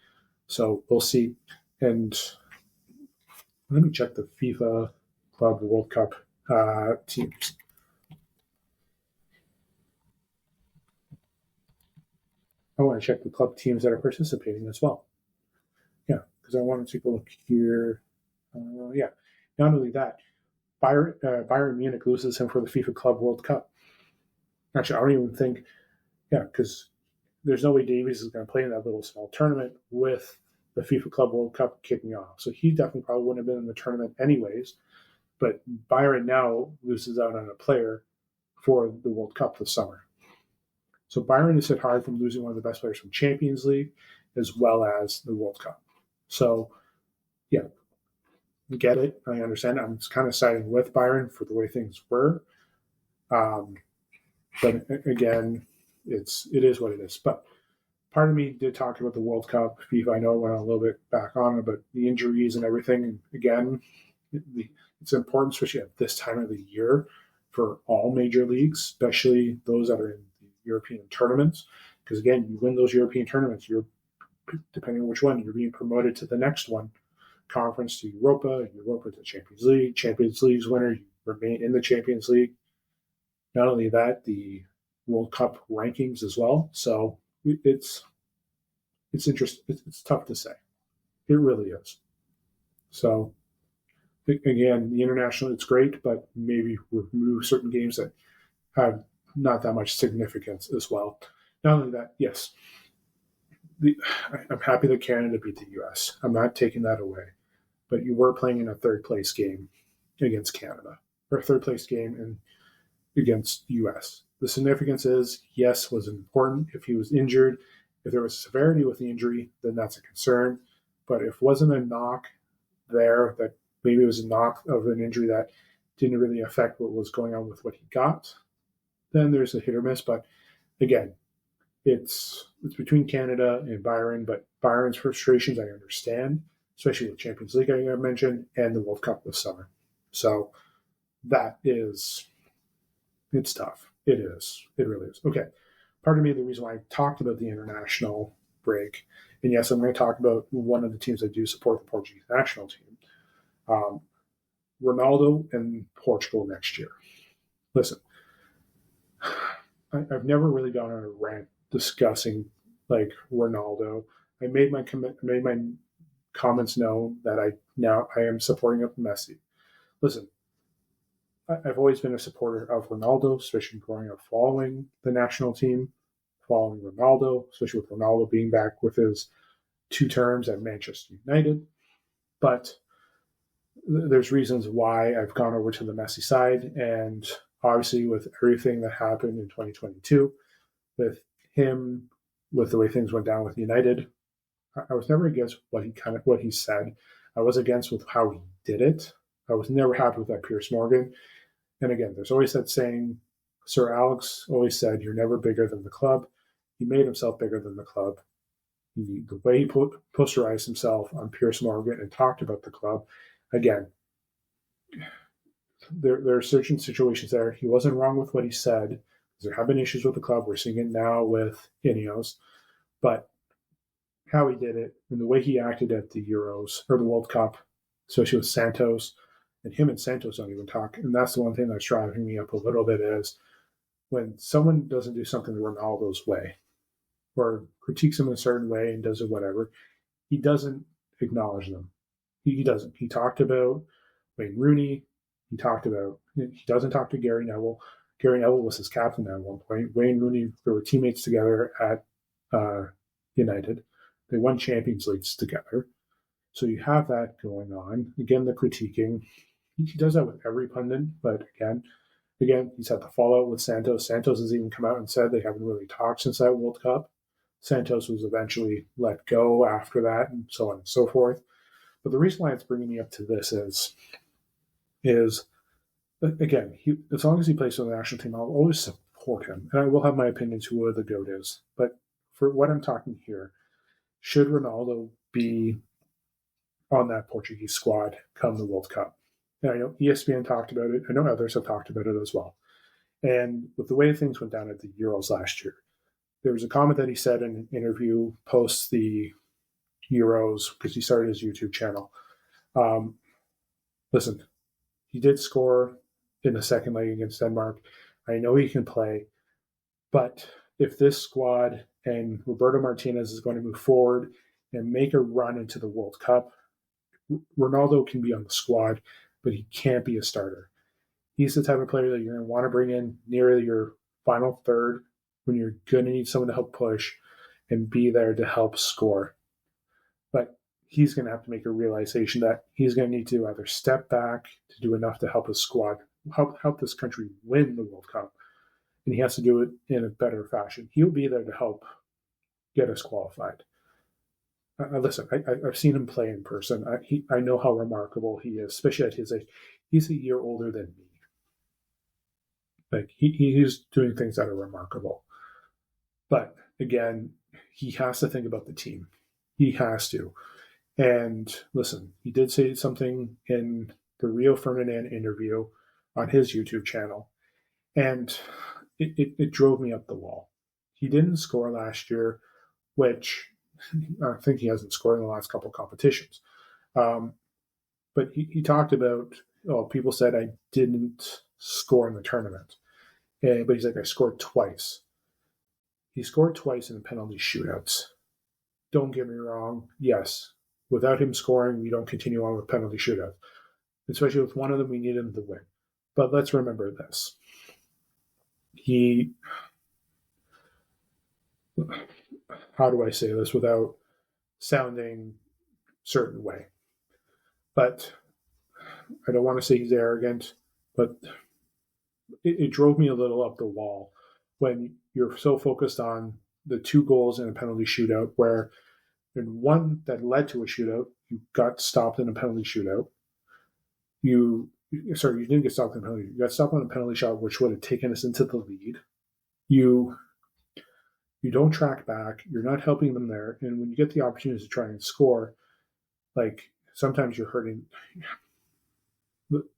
So we'll see. And let me check the FIFA Club World Cup teams. I want to check the club teams that are participating as well. Yeah, because I want to take a look here. Not only that, Bayern Munich loses him for the FIFA Club World Cup. Actually, I don't even think, because there's no way Davies is going to play in that little small tournament with the FIFA Club World Cup kicking off. So he definitely probably wouldn't have been in the tournament anyways. But Byron now loses out on a player for the World Cup this summer. So Byron is hit hard from losing one of the best players from Champions League as well as the World Cup. So, yeah, get it. I understand. I'm kind of siding with Byron for the way things were. But again, it is what it is. But part of me did talk about the World Cup. FIFA, I know I went a little bit back on it, but the injuries and everything. And again, it's important, especially at this time of the year, for all major leagues, especially those that are in the European tournaments. Because again, you win those European tournaments, you're, depending on which one, you're being promoted to the next one. Conference to Europa to Champions League's winner, you remain in the Champions League. Not only that, the World Cup rankings as well. So it's interesting. It's tough to say. It really is. So again, the international, it's great, but maybe remove certain games that have not that much significance as well. Not only that, yes, I'm happy that Canada beat the U.S. I'm not taking that away. But you were playing in a third-place game against Canada, or a third-place game against the U.S. The significance is, yes, was important. If he was injured, if there was severity with the injury, then that's a concern. But if it wasn't a knock there, that maybe it was a knock of an injury that didn't really affect what was going on with what he got, then there's a hit or miss. But again, it's between Canada and Byron, but Byron's frustrations I understand, especially with Champions League, I mentioned, and the World Cup this summer. So it's tough. It is. It really is. Okay. Part of me, the reason why I talked about the international break, and yes, I'm going to talk about one of the teams that do support the Portuguese national team, Ronaldo and Portugal next year. Listen, I've never really gone on a rant discussing like Ronaldo. I made my comments known that I am supporting of Messi. Listen, I've always been a supporter of Ronaldo, especially growing up following the national team, following Ronaldo, especially with Ronaldo being back with his 2 terms at Manchester United. But there's reasons why I've gone over to the Messi side, and obviously with everything that happened in 2022, with him, with the way things went down with United, I was never against what he said. I was against with how he did it. I was never happy with that Piers Morgan. And again, there's always that saying, Sir Alex always said, "You're never bigger than the club." He made himself bigger than the club. The way he posterized himself on Piers Morgan and talked about the club, again, there are certain situations there. He wasn't wrong with what he said. There have been issues with the club. We're seeing it now with Ineos. But how he did it and the way he acted at the Euros or the World Cup, especially with Santos, and him and Santos don't even talk. And that's the one thing that's driving me up a little bit is when someone doesn't do something Ronaldo's way or critiques him in a certain way and does it whatever, he doesn't acknowledge them. He doesn't. He talked about Wayne Rooney. He doesn't talk to Gary Neville. Gary Neville was his captain at one point. Wayne Rooney, they were teammates together at United. They won Champions Leagues together. So you have that going on. Again, the critiquing. He does that with every pundit, but again, he's had the fallout with Santos. Santos has even come out and said they haven't really talked since that World Cup. Santos was eventually let go after that, and so on and so forth. But the reason why it's bringing me up to this is again, as long as he plays for the national team, I'll always support him, and I will have my opinions who the GOAT is. But for what I'm talking here, should Ronaldo be on that Portuguese squad come the World Cup? And I know ESPN talked about it. I know others have talked about it as well. And with the way things went down at the Euros last year, there was a comment that he said in an interview post the Euros, because he started his YouTube channel. Listen, he did score in the second leg against Denmark. I know he can play, but if this squad and Roberto Martinez is going to move forward and make a run into the World Cup, Ronaldo can be on the squad, but he can't be a starter. He's the type of player that you're going to want to bring in near your final third when you're going to need someone to help push and be there to help score. But he's going to have to make a realization that he's going to need to either step back to do enough to help his squad, help this country win the World Cup, and he has to do it in a better fashion. He'll be there to help get us qualified. Listen, I've seen him play in person. I know how remarkable he is, especially at his age. He's a year older than me. Like he's doing things that are remarkable. But again, he has to think about the team. He has to. And listen, he did say something in the Rio Ferdinand interview on his YouTube channel, and it drove me up the wall. He didn't score last year, which I think he hasn't scored in the last couple of competitions. But he talked about, people said I didn't score in the tournament. But he's like, I scored twice. He scored twice in the penalty shootouts. Don't get me wrong. Yes, without him scoring, we don't continue on with penalty shootouts. Especially with one of them, we need him to win. But let's remember this. How do I say this without sounding a certain way? But I don't want to say he's arrogant, but it drove me a little up the wall when you're so focused on the 2 goals in a penalty shootout, where in one that led to a shootout, you got stopped in a penalty shootout. You didn't get stopped in a penalty. You got stopped on a penalty shot, which would have taken us into the lead. You don't track back. You're not helping them there. And when you get the opportunity to try and score, like sometimes you're hurting.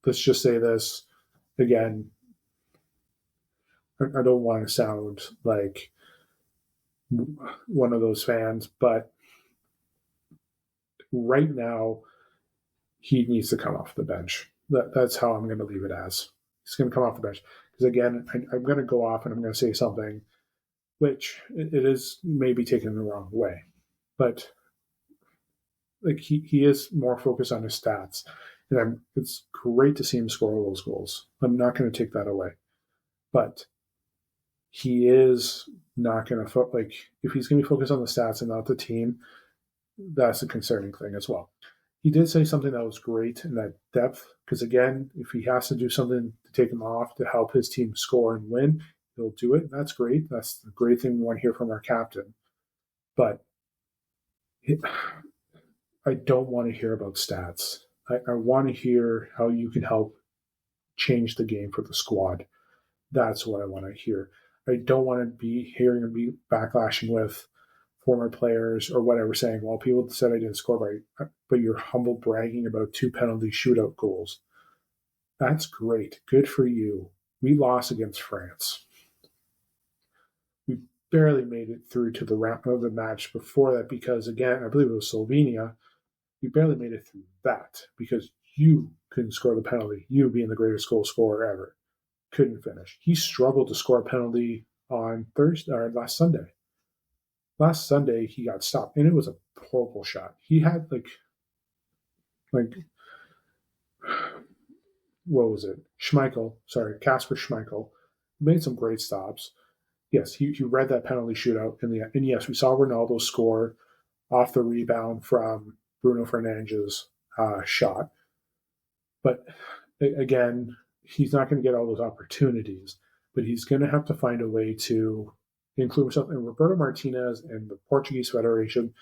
Let's just say this again. I don't want to sound like one of those fans, but right now he needs to come off the bench. That's how I'm going to leave it as. He's going to come off the bench. Because again, I'm going to go off and I'm going to say something which it is maybe taken the wrong way. But like he is more focused on his stats. And it's great to see him score all those goals. I'm not going to take that away. But he is not going to if he's going to be focused on the stats and not the team, that's a concerning thing as well. He did say something that was great in that depth, because again, if he has to do something to take him off to help his team score and win, he'll do it. That's great. That's the great thing we want to hear from our captain. But I don't want to hear about stats. I want to hear how you can help change the game for the squad. That's what I want to hear. I don't want to be hearing and be backlashing with former players or whatever saying, well, people said I didn't score right, but you're humble bragging about 2 penalty shootout goals. That's great. Good for you. We lost against France. We barely made it through to the round of the match before that because, again, I believe it was Slovenia. We barely made it through that because you couldn't score the penalty. You being the greatest goal scorer ever. Couldn't finish. He struggled to score a penalty on Thursday or last Sunday. Last Sunday he got stopped, and it was a horrible shot. He had like what was it? Kasper Schmeichel made some great stops. Yes, he read that penalty shootout in the end. And yes, we saw Ronaldo score off the rebound from Bruno Fernandes' shot. But again, he's not going to get all those opportunities, but he's going to have to find a way to include himself. And Roberto Martinez and the Portuguese Federation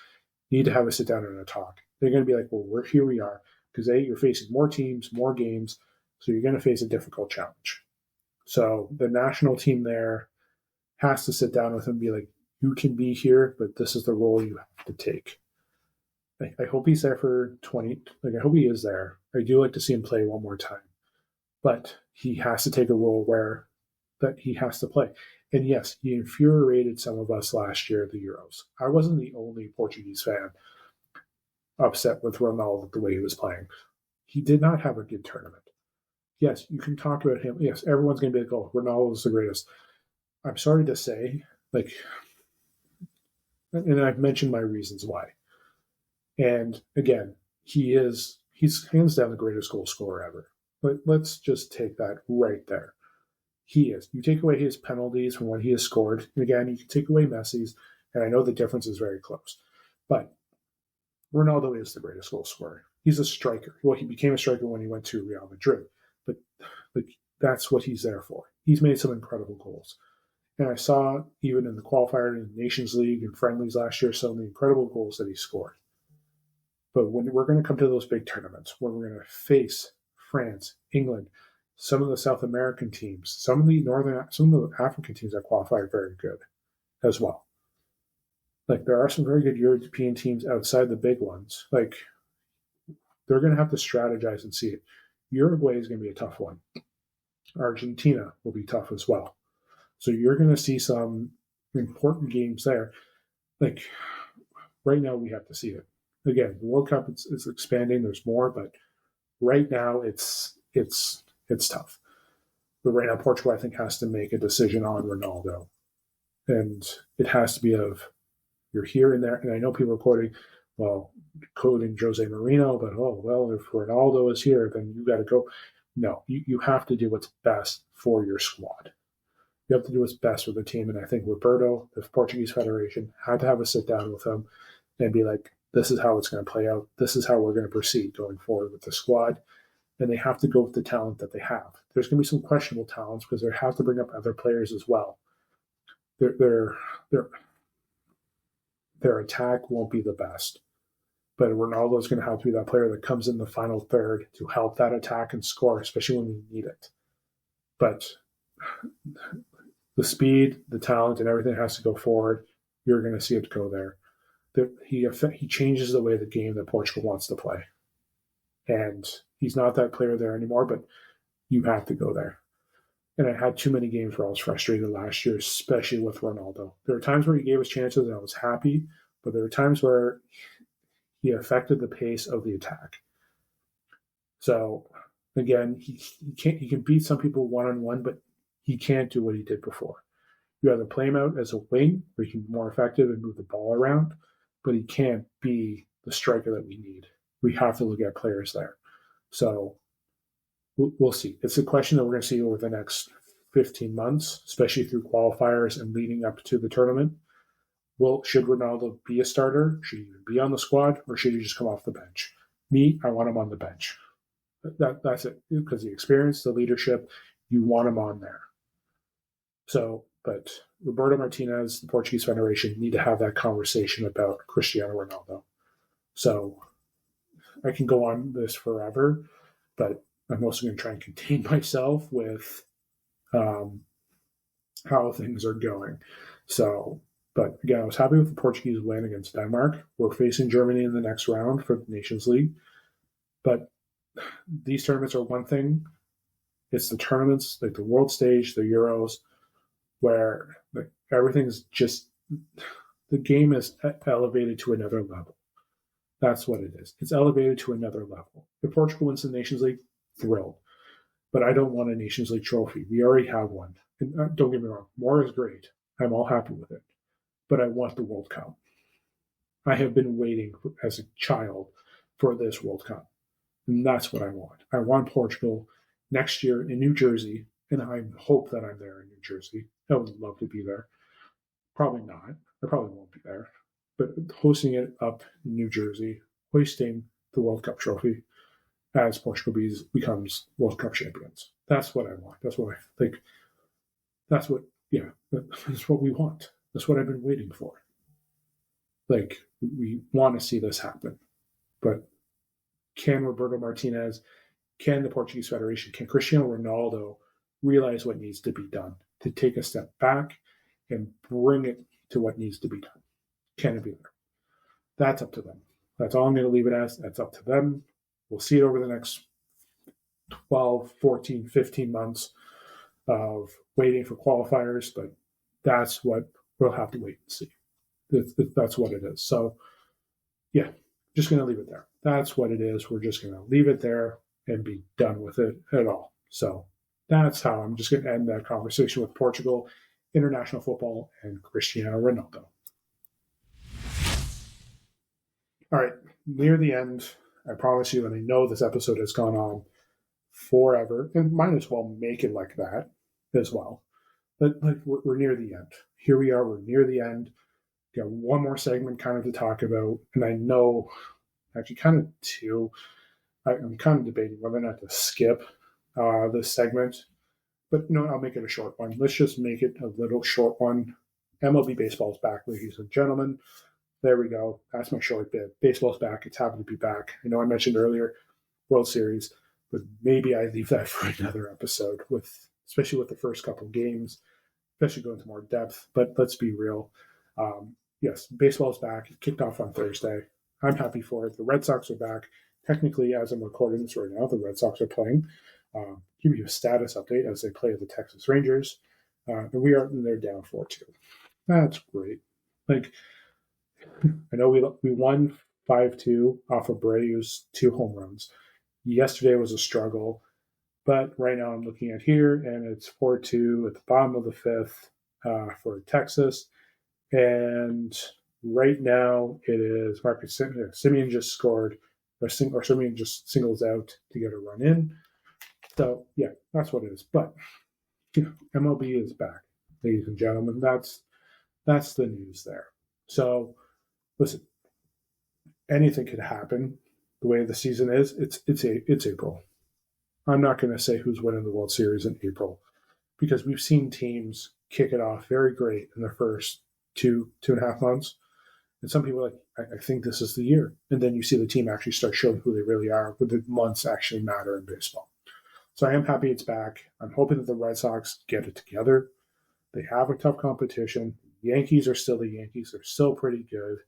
need to have a sit down and a talk. They're going to be like, well, here we are, because you're facing more teams, more games, so you're going to face a difficult challenge. So the national team there has to sit down with him and be like, you can be here, but this is the role you have to take. I hope he's there for 20. I hope he is there. I do like to see him play one more time. But he has to take a role where that he has to play. And yes, he infuriated some of us last year at the Euros. I wasn't the only Portuguese fan upset with Ronaldo the way he was playing. He did not have a good tournament. Yes, you can talk about him. Yes, everyone's going to be like, oh, Ronaldo is the greatest. I'm sorry to say, and I've mentioned my reasons why. And again, he's hands down the greatest goal scorer ever. But let's just take that right there. He is. You take away his penalties from when he has scored. And again, you can take away Messi's, and I know the difference is very close. But Ronaldo is the greatest goal scorer. He's a striker. Well, he became a striker when he went to Real Madrid. But that's what he's there for. He's made some incredible goals. And I saw, even in the qualifier in the Nations League and friendlies last year, some of the incredible goals that he scored. But when we're going to come to those big tournaments, when we're going to face France, England, some of the South American teams, some of the African teams that qualify are very good as well. There are some very good European teams outside the big ones. They're going to have to strategize and see it. Uruguay is going to be a tough one. Argentina will be tough as well. So you're going to see some important games there. Right now, we have to see it. Again, the World Cup is expanding. There's more, but right now it's tough. But right now, Portugal, I think, has to make a decision on Ronaldo. And it has to be you're here and there. And I know people are quoting Jose Mourinho, but, if Ronaldo is here, then you got to go. No, you have to do what's best for your squad. You have to do what's best for the team. And I think Roberto, the Portuguese Federation, had to have a sit down with him and be like, this is how it's going to play out. This is how we're going to proceed going forward with the squad. And they have to go with the talent that they have. There's going to be some questionable talents because they have to bring up other players as well. Their attack won't be the best. But Ronaldo is going to have to be that player that comes in the final third to help that attack and score, especially when we need it. But the speed, the talent, and everything has to go forward. You're going to see it go there. He changes the way the game that Portugal wants to play. And he's not that player there anymore, but you have to go there. And I had too many games where I was frustrated last year, especially with Ronaldo. There were times where he gave us chances and I was happy, but there were times where he affected the pace of the attack. So, again, he can beat some people one-on-one, but he can't do what he did before. You either play him out as a wing where he can be more effective and move the ball around, but he can't be the striker that we need. We have to look at players there. So we'll see. It's a question that we're going to see over the next 15 months, especially through qualifiers and leading up to the tournament. Well, should Ronaldo be a starter? Should he even be on the squad? Or should he just come off the bench? Me, I want him on the bench. That's it. Because the experience, the leadership, you want him on there. So, but Roberto Martinez, the Portuguese Federation, need to have that conversation about Cristiano Ronaldo. So I can go on this forever, but I'm also going to try and contain myself with how things are going. So, but again, I was happy with the Portuguese win against Denmark. We're facing Germany in the next round for the Nations League. But these tournaments are one thing. It's the tournaments, like the world stage, the Euros, where everything's just, the game is elevated to another level. That's what it is. It's elevated to another level. If Portugal wins the Nations League, thrilled. But I don't want a Nations League trophy. We already have one. And don't get me wrong, more is great. I'm all happy with it. But I want the World Cup. I have been waiting as a child for this World Cup. And that's what I want. I want Portugal next year in New Jersey, and I hope that I'm there in New Jersey. I would love to be there. Probably not. I probably won't be there. But hosting it up in New Jersey, hoisting the World Cup trophy as Portugal becomes World Cup champions. That's what I want. That's what I think. That's what we want. That's what I've been waiting for. Like, we want to see this happen. But can Roberto Martinez, can the Portuguese Federation, can Cristiano Ronaldo realize what needs to be done to take a step back and bring it to what needs to be done? Can it be there? That's up to them. That's all I'm going to leave it as. That's up to them. We'll see it over the next 12, 14, 15 months of waiting for qualifiers, but that's what we'll have to wait and see. That's what it is. So, yeah, just going to leave it there. That's what it is. We're just going to leave it there and be done with it at all. So that's how I'm just going to end that conversation with Portugal, international football, and Cristiano Ronaldo. All right, near the end, I promise you, and I know this episode has gone on forever, and might as well make it like that as well. But we're near the end. Here we are, we're near the end. Got one more segment kind of to talk about, and I know, actually kind of two, I'm kind of debating whether or not to skip this segment, but no, I'll make it a short one. Let's just make it a little short one. MLB baseball is back, ladies and gentlemen. There we go. That's my short bit. Baseball's back. It's happy to be back. I know I mentioned earlier World Series, but maybe I leave that for another episode, especially with the first couple of games, especially go into more depth. But let's be real. Yes, baseball's back. It kicked off on Thursday. I'm happy for it. The Red Sox are back. Technically, as I'm recording this right now, the Red Sox are playing. Give you a status update as they play the Texas Rangers. And they're down 4-2. That's great. Like, I know we won 5-2 off of Abreu's 2 home runs. Yesterday was a struggle, but right now I'm looking at here, and it's 4-2 at the bottom of the 5th for Texas. And right now it is Marcus Semien just scored, or Semien just singles out to get a run in. So, yeah, that's what it is. But, MLB is back, ladies and gentlemen. That's the news there. So, listen, anything could happen. The way the season is, it's April. I'm not going to say who's winning the World Series in April because we've seen teams kick it off very great in the first 2.5 months. And some people are like, I think this is the year. And then you see the team actually start showing who they really are, but the months actually matter in baseball. So I am happy it's back. I'm hoping that the Red Sox get it together. They have a tough competition. Yankees are still the Yankees. They're still pretty good.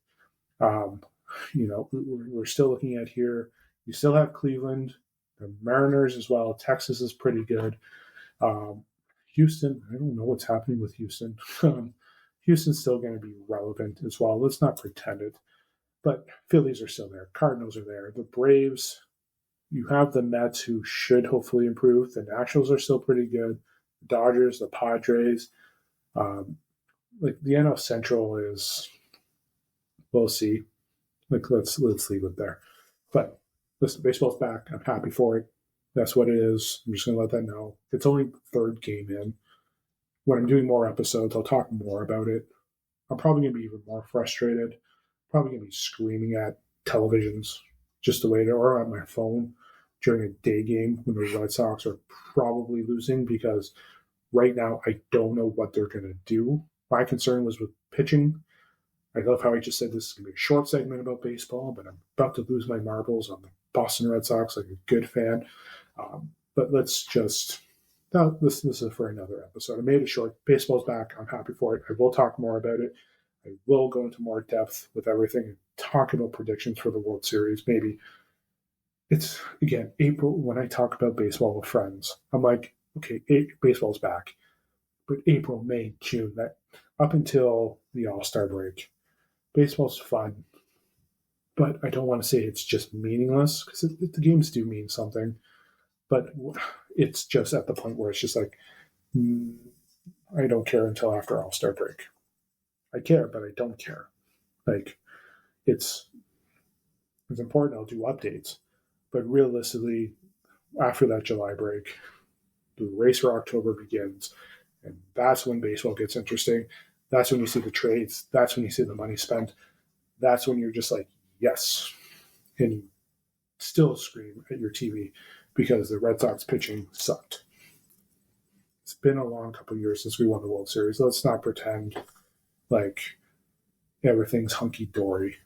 We're still looking at here. You still have Cleveland, the Mariners as well. Texas is pretty good. Houston, I don't know what's happening with Houston. Houston's still going to be relevant as well. Let's not pretend it. But Phillies are still there. Cardinals are there. The Braves, you have the Mets who should hopefully improve. The Nationals are still pretty good. The Dodgers, the Padres. The NL Central is, we'll see. Let's leave it there. But listen, baseball's back. I'm happy for it. That's what it is. I'm just going to let that know. It's only 3rd game in. when I'm doing more episodes, I'll talk more about it. I'm probably going to be even more frustrated. Probably going to be screaming at televisions just the way they are on my phone during a day game when the Red Sox are probably losing, because right now I don't know what they're going to do. My concern was with pitching. I love how I just said this is going to be a short segment about baseball, but I'm about to lose my marbles on the Boston Red Sox like a good fan. But let's just, no, this is for another episode. I made it short. Baseball's back. I'm happy for it. I will talk more about it. I will go into more depth with everything and talk about predictions for the World Series. Maybe it's, again, April when I talk about baseball with friends. I'm like, okay, baseball's back. But April, May, June, that up until the All-Star break, baseball's fun. But I don't want to say it's just meaningless, because the games do mean something. But it's just at the point where it's just like, I don't care until after All-Star break. I care, but I don't care. Like, it's important. I'll do updates. But realistically, after that July break, the race for October begins. And that's when baseball gets interesting. That's when you see the trades. That's when you see the money spent. That's when you're just like, yes. And you still scream at your TV because the Red Sox pitching sucked. It's been a long couple of years since we won the World Series. Let's not pretend like everything's hunky-dory.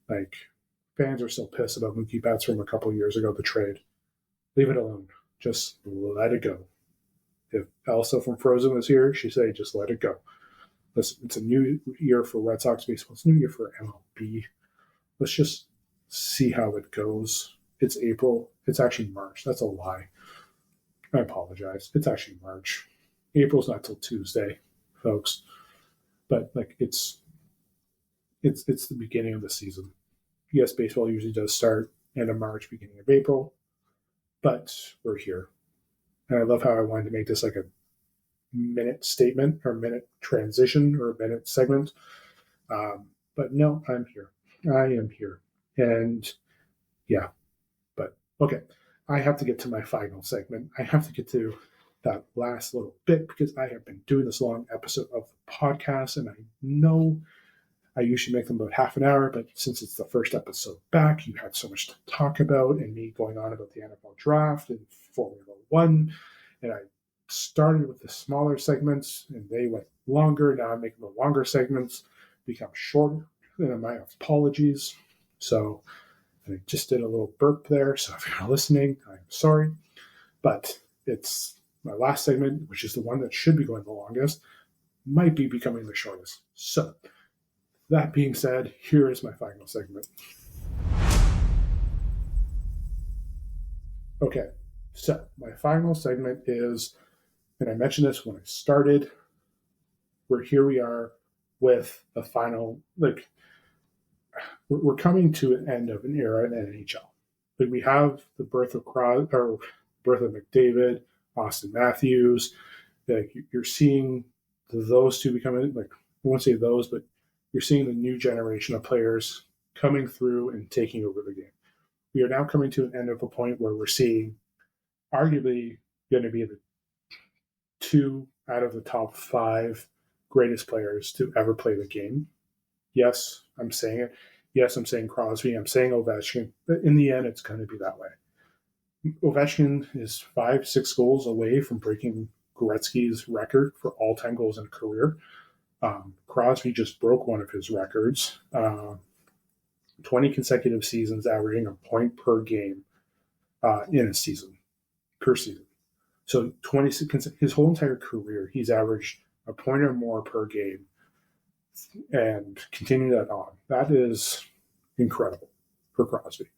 Like, fans are still pissed about Mookie Betts from a couple of years ago, the trade. Leave it alone. Just let it go. If Elsa from Frozen was here, she'd say, just let it go. Listen, it's a new year for Red Sox baseball. It's a new year for MLB. Let's just see how it goes. It's April. It's actually March. That's a lie. I apologize. It's actually March. April's not till Tuesday, folks. But like it's the beginning of the season. Yes, baseball usually does start end of March, beginning of April, but we're here. And I love how I wanted to make this like a minute statement or minute transition or a minute segment. But no, I'm here. I am here. And yeah, but okay. I have to get to my final segment. I have to get to that last little bit because I have been doing this long episode of the podcast, and I know I usually make them about half an hour, but since it's the first episode back, you had so much to talk about, and me going on about the NFL draft and Formula One, and I started with the smaller segments, and they went longer. Now I'm making the longer segments become shorter, and my apologies. So I just did a little burp there, so if you're listening, I'm sorry. But it's my last segment, which is the one that should be going the longest, might be becoming the shortest. So that being said, here is my final segment. Okay, so my final segment is, and I mentioned this when I started, here we are with the final, like, we're coming to an end of an era in NHL. Like, we have the birth of McDavid, Austin Matthews. Like, you're seeing those two becoming, like, I won't say those, but you're seeing the new generation of players coming through and taking over the game. We are now coming to an end of a point where we're seeing arguably going to be the 2 out of the top 5 greatest players to ever play the game. Yes, I'm saying it. Yes, I'm saying Crosby. I'm saying Ovechkin. But in the end, it's going to be that way. Ovechkin is 5-6 goals away from breaking Gretzky's record for all-time goals in a career. Crosby just broke one of his records. 20 consecutive seasons averaging a point per game in a season, per season. So his whole entire career, he's averaged a point or more per game, and continue that on. That is incredible for Crosby.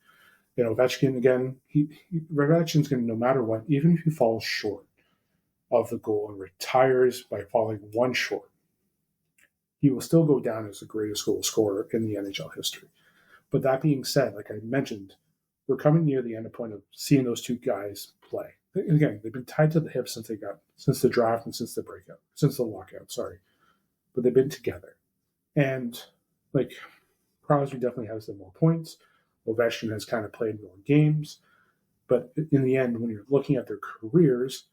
You know, Ovechkin, again, Ovechkin's going to, no matter what, even if he falls short of the goal and retires by falling one short, he will still go down as the greatest goal scorer in the NHL history. But that being said, like I mentioned, we're coming near the end point of seeing those two guys play. Again, they've been tied to the hip since the draft and since the lockout, sorry. But they've been together. And like Crosby definitely has the more points. Ovechkin has kind of played more games. But in the end, when you're looking at their careers,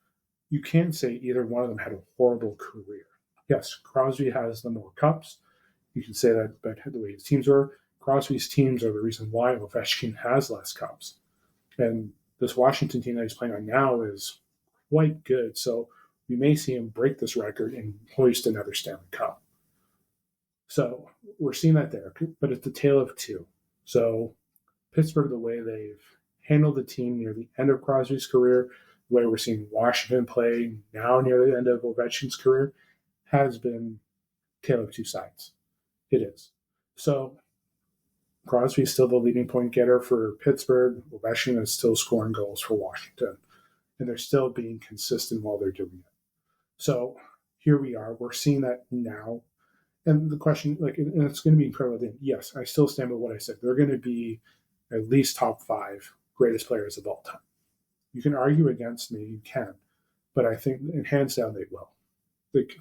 you can't say either one of them had a horrible career. Yes, Crosby has the more cups. You can say that about the way his teams were. Crosby's teams are the reason why Ovechkin has less cups. And this Washington team that he's playing on now is quite good. So we may see him break this record and hoist another Stanley Cup. So we're seeing that there, but it's the tale of two. So Pittsburgh, the way they've handled the team near the end of Crosby's career, the way we're seeing Washington play now near the end of Ovechkin's career, has been tale of two sides. It is. So Crosby is still the leading point getter for Pittsburgh. Ovechkin is still scoring goals for Washington. And they're still being consistent while they're doing it. So here we are. We're seeing that now. And the question, and it's going to be incredible. Yes, I still stand by what I said. They're going to be at least top 5 greatest players of all time. You can argue against me, you can, but I think, and hands down, they will.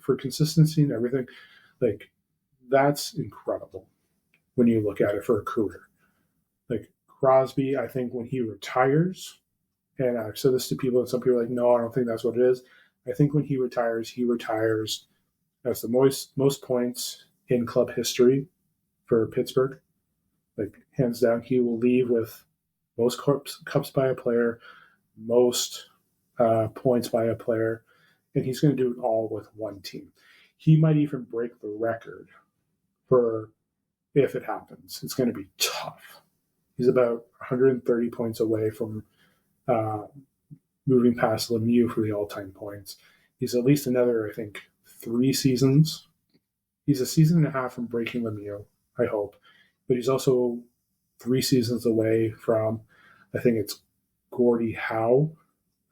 For consistency and everything, that's incredible when you look at it for a career. Crosby, I think when he retires, and I've said this to people, and some people are like, no, I don't think that's what it is. I think when he retires as the most points in club history for Pittsburgh. Hands down, he will leave with most cups by a player, most points by a player, and he's going to do it all with one team. He might even break the record for if it happens. It's going to be tough. He's about 130 points away from moving past Lemieux for the all-time points. He's at least another, I think, 3 seasons. He's a season and a half from breaking Lemieux, I hope. But he's also 3 seasons away from, I think it's Gordie Howe,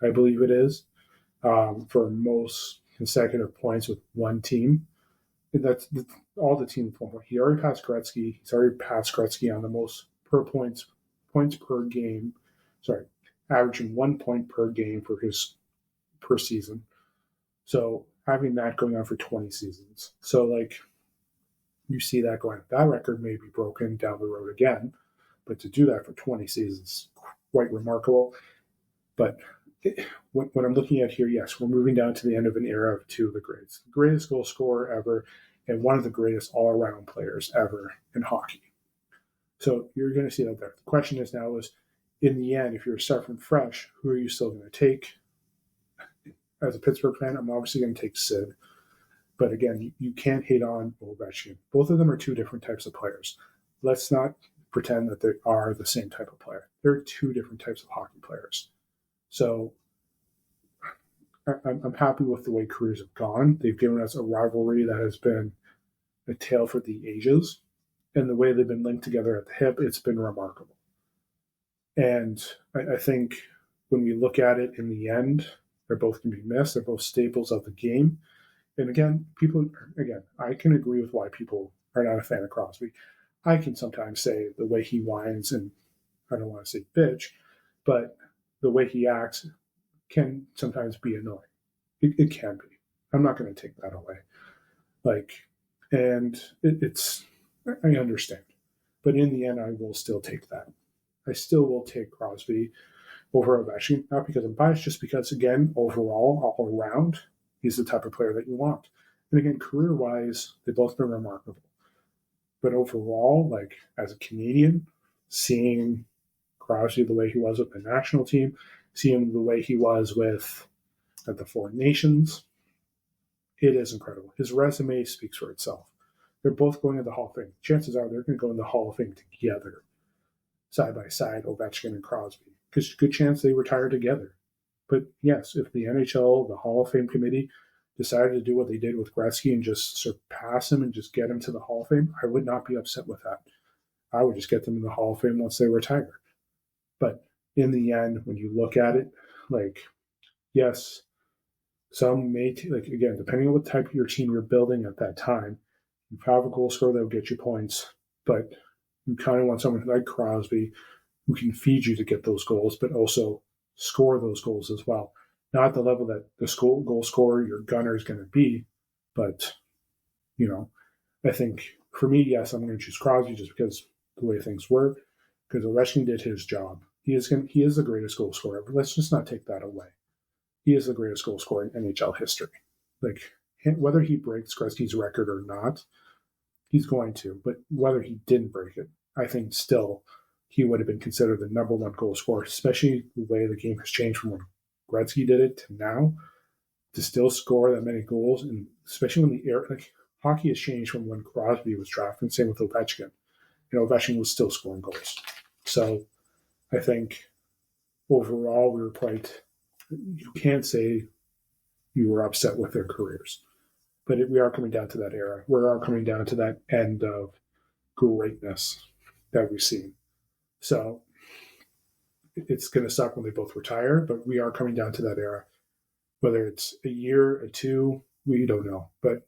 I believe it is, for most consecutive points with one team. And that's all the team with 1 point. He already passed Gretzky. He's already passed Gretzky on the most points per game. Sorry, averaging 1 point per game per season. So having that going on for 20 seasons. So you see that going. That record may be broken down the road again, but to do that for 20 seasons, quite remarkable. But what I'm looking at here, yes, we're moving down to the end of an era of 2 of the greatest goal scorer ever, and one of the greatest all-around players ever in hockey. So you're going to see that there. The question is now in the end, if you're starting fresh, who are you still going to take? As a Pittsburgh fan, I'm obviously going to take Sid. But again, you can't hate on Ovechkin. Both of them are 2 different types of players. Let's not pretend that they are the same type of player. They're 2 different types of hockey players. So I'm happy with the way careers have gone. They've given us a rivalry that has been a tale for the ages. And the way they've been linked together at the hip, it's been remarkable. And I think when we look at it in the end, they're both going to be missed. They're both staples of the game. And again, I can agree with why people are not a fan of Crosby. I can sometimes say the way he whines, and I don't want to say bitch, but the way he acts can sometimes be annoying. It can be. I'm not going to take that away. I understand. But in the end, I will still take that. I still will take Crosby over Ovechkin, not because I'm biased, just because, again, overall, all around, he's the type of player that you want. And again, career-wise, they've both been remarkable. But overall, as a Canadian, seeing Crosby the way he was with the national team, seeing him the way he was at the Four Nations, it is incredible. His resume speaks for itself. They're both going to the Hall of Fame. Chances are they're going to go in the Hall of Fame together, side by side, Ovechkin and Crosby. Because good chance they retire together. But yes, if the NHL, the Hall of Fame committee, decided to do what they did with Gretzky and just surpass him and just get him to the Hall of Fame, I would not be upset with that. I would just get them in the Hall of Fame once they retire. But in the end, when you look at it, yes, some may, again, depending on what type of your team you're building at that time, you have a goal scorer that will get you points, but you kind of want someone like Crosby who can feed you to get those goals, but also score those goals as well. Not at the level that the goal scorer, your gunner, is going to be, but, I think for me, yes, I'm going to choose Crosby just because the way things were, because Ovechkin did his job. He is the greatest goal scorer, but let's just not take that away. he is the greatest goal scorer in NHL history. Like, whether he breaks Gretzky's record or not, he's going to. But whether he didn't break it, I think still he would have been considered the number one goal scorer, especially the way the game has changed from when Gretzky did it to now. To still score that many goals, and especially when the air, like, hockey has changed from when Crosby was drafted, same with Ovechkin. Ovechkin was still scoring goals. So I think overall we were quite, you can't say you were upset with their careers, but we are coming down to that era. We are coming down to that end of greatness that we've seen. So it's going to suck when they both retire, but we are coming down to that era. Whether it's a year, or two, we don't know. But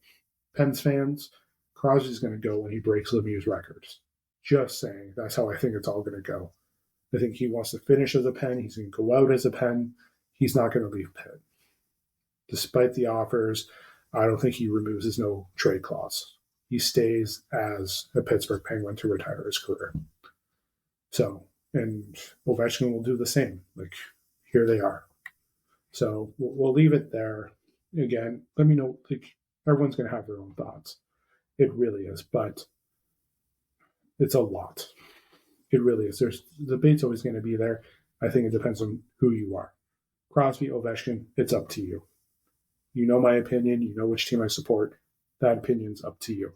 Pens fans, Crosby's going to go when he breaks Lemieux's records. Just saying. That's how I think it's all going to go. I think he wants to finish as a Pen. He's going to go out as a Pen. He's not going to leave Pitt. Despite the offers, I don't think he removes his no trade clause. He stays as a Pittsburgh Penguin to retire his career. So, and Ovechkin will do the same. Like, here they are. So we'll leave it there. Again, let me know. Like, everyone's going to have their own thoughts. It really is, but it's a lot. It really is. There's the debate's always going to be there. I think it depends on who you are. Crosby, Ovechkin, it's up to you. You know my opinion. You know which team I support. That opinion's up to you.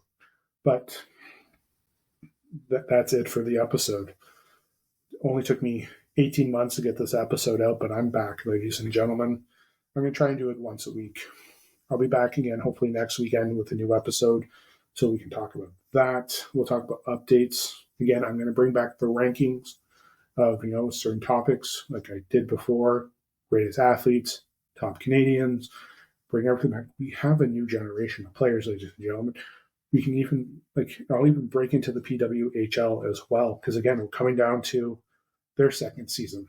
But that's it for the episode. It only took me 18 months to get this episode out, but I'm back, ladies and gentlemen. I'm going to try and do it once a week. I'll be back again, hopefully next weekend with a new episode, so we can talk about that. We'll talk about updates. Again, I'm going to bring back the rankings of, certain topics like I did before, greatest athletes, top Canadians, bring everything back. We have a new generation of players, ladies and gentlemen. We can even, I'll even break into the PWHL as well, because again, we're coming down to their second season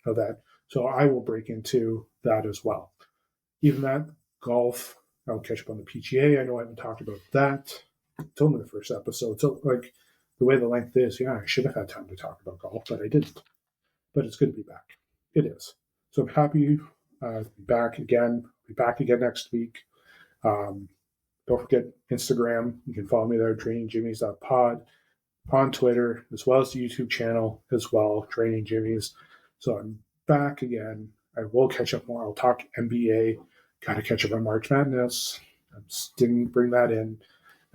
of that. So I will break into that as well. Even that, golf, I'll catch up on the PGA. I know I haven't talked about that. It's only the first episode. So, the way the length is, I should have had time to talk about golf, but I didn't. But it's good to be back. It is. So I'm happy to be back again. I'll be back again next week. Don't forget Instagram. You can follow me there, trainingjimmys.pod. On Twitter, as well as the YouTube channel as well, Training Jimmys. So I'm back again. I will catch up more. I'll talk NBA. Got to catch up on March Madness. I didn't bring that in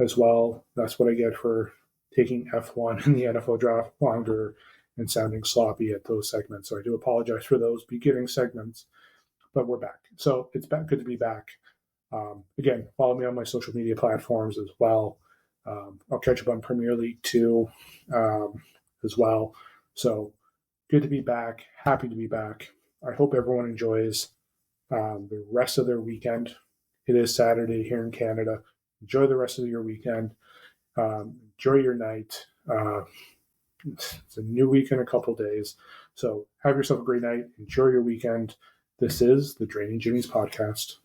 as well. That's what I get for taking F1 in the NFL draft longer and sounding sloppy at those segments. So I do apologize for those beginning segments, but we're back. So it's good to be back. Again, follow me on my social media platforms as well. I'll catch up on Premier League 2 as well. So good to be back. Happy to be back. I hope everyone enjoys the rest of their weekend. It is Saturday here in Canada. Enjoy the rest of your weekend. Enjoy your night. It's a new week in a couple days. So have yourself a great night. Enjoy your weekend. This is the Draining Jimmy's podcast.